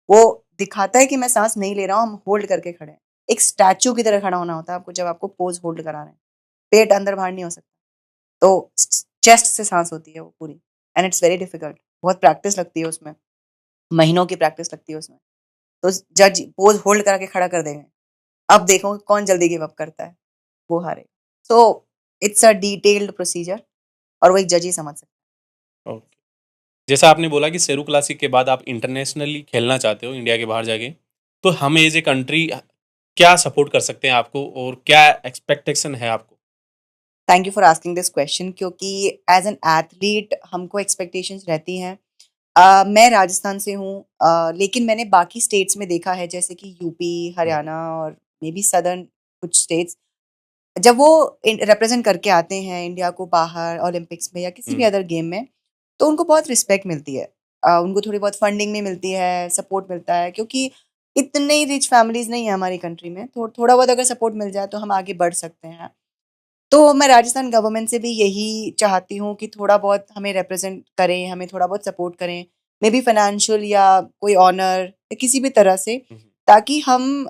वो दिखाता है कि मैं सांस नहीं ले रहा हूँ, हम होल्ड करके खड़े हैं। एक स्टैचू की तरह खड़ा होना होता है आपको जब आपको पोज होल्ड करा रहे हैं। पेट अंदर बाहर नहीं हो सकता। तो चेस्ट से सांस होती है वो पूरी, एंड इट्स वेरी डिफिकल्ट। बहुत प्रैक्टिस लगती है उसमें, महीनों की प्रैक्टिस लगती है उसमें। तो जज पोज होल्ड करके खड़ा कर देंगे, अब देखो कौन जल्दी गिव अप करता है, वो हारेगा। So it's a detailed procedure, और वो एक जज ही समझ सकता ओके। जैसा आपने बोला कि शेरू क्लासिक के बाद आप इंटरनेशनली खेलना चाहते हो इंडिया के बाहर जाके, तो हम एज ए कंट्री क्या सपोर्ट कर सकते हैं आपको और क्या एक्सपेक्टेशन है आपको? है। Thank you for asking this question, क्योंकि एज एन एथलीट हमको एक्सपेक्टेशंस रहती हैं। मैं राजस्थान से हूँ, लेकिन मैंने बाकी स्टेट्स में देखा है, जैसे कि यूपी, हरियाणा और मे बी सदर्न कुछ स्टेट्स, जब वो रिप्रेजेंट करके आते हैं इंडिया को बाहर ओलंपिक्स में या किसी भी अदर गेम में, तो उनको बहुत रिस्पेक्ट मिलती है। उनको थोड़ी बहुत फंडिंग भी मिलती है, सपोर्ट मिलता है, क्योंकि इतनी रिच फैमिलीज नहीं है हमारी कंट्री में। थोड़ा बहुत अगर सपोर्ट मिल जाए तो हम आगे बढ़ सकते हैं। तो मैं राजस्थान गवर्नमेंट से भी यही चाहती हूँ कि थोड़ा बहुत हमें रिप्रेजेंट करें, हमें थोड़ा बहुत सपोर्ट करें, मे बी फाइनेंशियल या कोई ऑनर या किसी भी तरह से, ताकि हम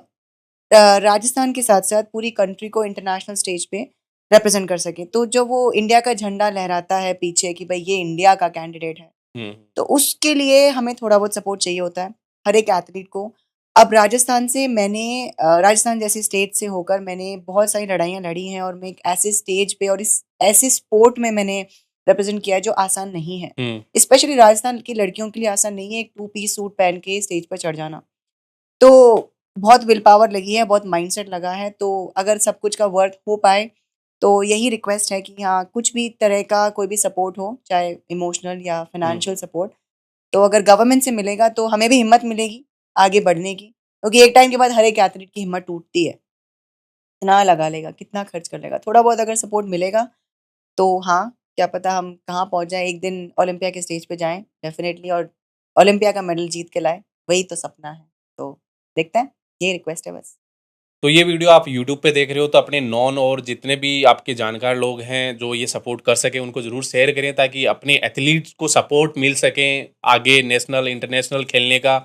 राजस्थान के साथ-साथ पूरी कंट्री को इंटरनेशनल स्टेज पे रिप्रेजेंट कर सकें। तो जो वो इंडिया का झंडा लहराता है पीछे कि भई ये इंडिया का कैंडिडेट है, हुँ। तो उसके लिए हमें थोड़ा बहुत सपोर्ट चाहिए होता है, हर एक एथलीट को। अब राजस्थान से मैंने राजस्थान जैसी स्टेट से होकर मैंने बहुत सारी लड़ाइयाँ लड़ी हैं, और मैं एक ऐसे स्टेज पे और इस ऐसे स्पोर्ट में मैंने रिप्रेजेंट किया है जो आसान नहीं है। हुँ। स्पेशली राजस्थान की लड़कियों के लिए आसान नहीं है एक टू पीस सूट पहन के स्टेज पर चढ़ जाना। तो बहुत विल पावर लगी है, बहुत माइंडसेट लगा है। तो अगर सब कुछ का वर्क हो पाए, तो यही रिक्वेस्ट है कि हाँ, कुछ भी तरह का कोई भी सपोर्ट हो, चाहे इमोशनल या हुँ। फाइनेंशियल सपोर्ट, तो अगर गवर्नमेंट से मिलेगा तो हमें भी हिम्मत मिलेगी आगे बढ़ने की। क्योंकि एक टाइम के बाद हर एक एथलीट की हिम्मत टूटती है। कितना लगा लेगा, कितना खर्च कर लेगा, थोड़ा बहुत अगर सपोर्ट मिलेगा तो हाँ, क्या पता हम कहाँ पहुँच जाएँ, एक दिन ओलंपिया के स्टेज पे जाएँ डेफ़िनेटली, और ओलंपिया का मेडल जीत के लाएँ, वही तो सपना है। तो देखते हैं, ये रिक्वेस्ट है बस। तो ये वीडियो आप यूट्यूब पे देख रहे हो तो अपने नॉन और जितने भी आपके जानकार लोग हैं जो ये सपोर्ट कर सकें उनको ज़रूर शेयर करें, ताकि अपने एथलीट्स को सपोर्ट मिल सकें आगे नेशनल इंटरनेशनल खेलने का।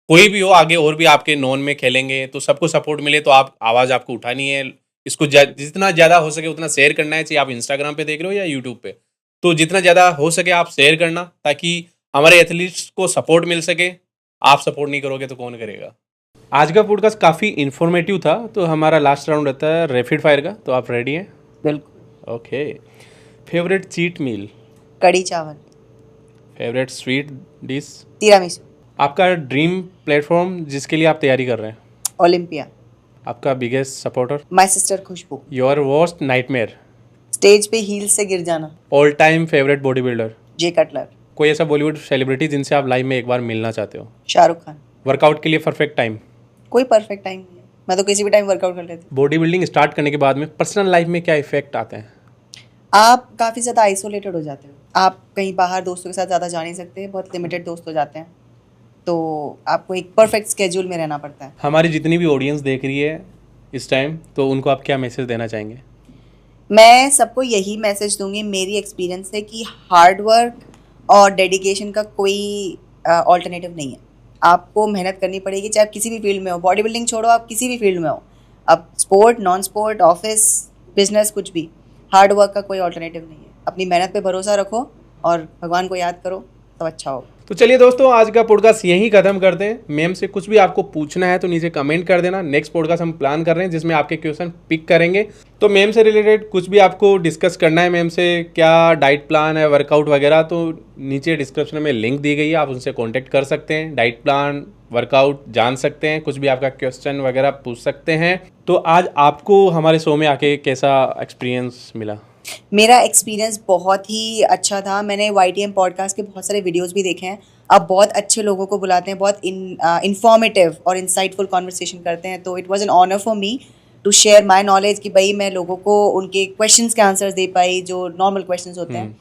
कोई भी हो आगे और भी आपके नॉन में खेलेंगे तो सबको सपोर्ट मिले, तो आप आवाज़ आपको उठानी है। इसको जितना ज़्यादा हो सके उतना शेयर करना है, चाहे आप इंस्टाग्राम पे देख रहे हो या यूट्यूब पे। तो जितना ज़्यादा हो सके आप शेयर करना, ताकि हमारे एथलीट्स को सपोर्ट मिल सके। आप सपोर्ट नहीं करोगे तो कौन करेगा? आज का पॉडकास्ट काफ़ी इन्फॉर्मेटिव था, तो हमारा लास्ट राउंड रहता है रैपिड फायर का। तो आप रेडी हैं? बिल्कुल। Okay. Favourite cheat meal? Kadhi chawal. Favourite sweet dish? Tiramisu. आपका ड्रीम प्लेटफॉर्म जिसके लिए आप तैयारी कर रहे हैं? ओलंपिया। आपका biggest supporter? My sister Khushboo. Your worst nightmare? Stage पे हील से गिर जाना। All time favourite body builder? Jay Cutler. कोई ऐसा बॉलीवुड सेलिब्रिटी जिनसे आप लाइव में एक बार मिलना चाहते हो? शाहरुख खान। वर्कआउट के लिए परफेक्ट टाइम? कोई परफेक्ट टाइम नहीं है, मैं तो किसी भी टाइम वर्कआउट कर लेती हूँ। बॉडी बिल्डिंग स्टार्ट करने के बाद में पर्सनल लाइफ में क्या इफेक्ट आते हैं? आप काफ़ी ज़्यादा आइसोलेटेड हो जाते हो। आप कहीं बाहर दोस्तों के साथ ज़्यादा जा नहीं सकते, बहुत लिमिटेड दोस्त हो जाते हैं, तो आपको एक परफेक्ट स्केड्यूल में रहना पड़ता है। हमारी जितनी भी ऑडियंस देख रही है इस टाइम, तो उनको आप क्या मैसेज देना चाहेंगे? मैं सबको यही मैसेज दूंगी मेरी एक्सपीरियंस से कि हार्ड वर्क और डेडिकेशन का कोई ऑल्टरनेटिव नहीं है। आपको मेहनत करनी पड़ेगी, चाहे आप किसी भी फील्ड में हो, बॉडी बिल्डिंग छोड़ो, आप किसी भी फील्ड में हो, अब sport, non sport, office, business, कुछ भी, हार्ड वर्क का कोई ऑल्टरनेटिव नहीं है। अपनी मेहनत पे भरोसा रखो और भगवान को याद करो, तो अच्छा होगा। तो चलिए दोस्तों, आज का पॉडकास्ट यहीं खत्म करते हैं। मैम से कुछ भी आपको पूछना है तो नीचे कमेंट कर देना। नेक्स्ट पॉडकास्ट हम प्लान कर रहे हैं जिसमें आपके क्वेश्चन पिक करेंगे। तो मैम से रिलेटेड कुछ भी आपको डिस्कस करना है, मैम से क्या डाइट प्लान है, वर्कआउट वगैरह, तो नीचे डिस्क्रिप्शन में लिंक दी गई है, आप उनसे कॉन्टेक्ट कर सकते हैं, डाइट प्लान, वर्कआउट जान सकते हैं, कुछ भी आपका क्वेश्चन वगैरह पूछ सकते हैं। तो आज आपको हमारे शो में आके कैसा एक्सपीरियंस मिला? मेरा एक्सपीरियंस बहुत ही अच्छा था। मैंने YTM पॉडकास्ट के बहुत सारे वीडियोस भी देखे हैं। आप बहुत अच्छे लोगों को बुलाते हैं, बहुत इन्फॉर्मेटिव और इंसाइटफुल कॉन्वर्सेशन करते हैं, तो it was an honour for me to share my knowledge कि भाई मैं लोगों को उनके क्वेश्चंस के आंसर्स दे पाई, जो नॉर्मल क्वेश्चंस होते हैं।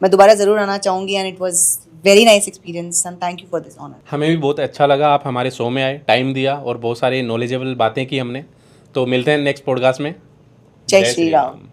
मैं दोबारा ज़रूर आना चाहूँगी and it was very nice experience and thank you for this honour. हमें भी बहुत अच्छा लगा, आप हमारे शो में आए, टाइम दिया और बहुत सारे नॉलेजेबल बातें की हमने। तो मिलते हैं नेक्स्ट पॉडकास्ट में। जय श्री राम।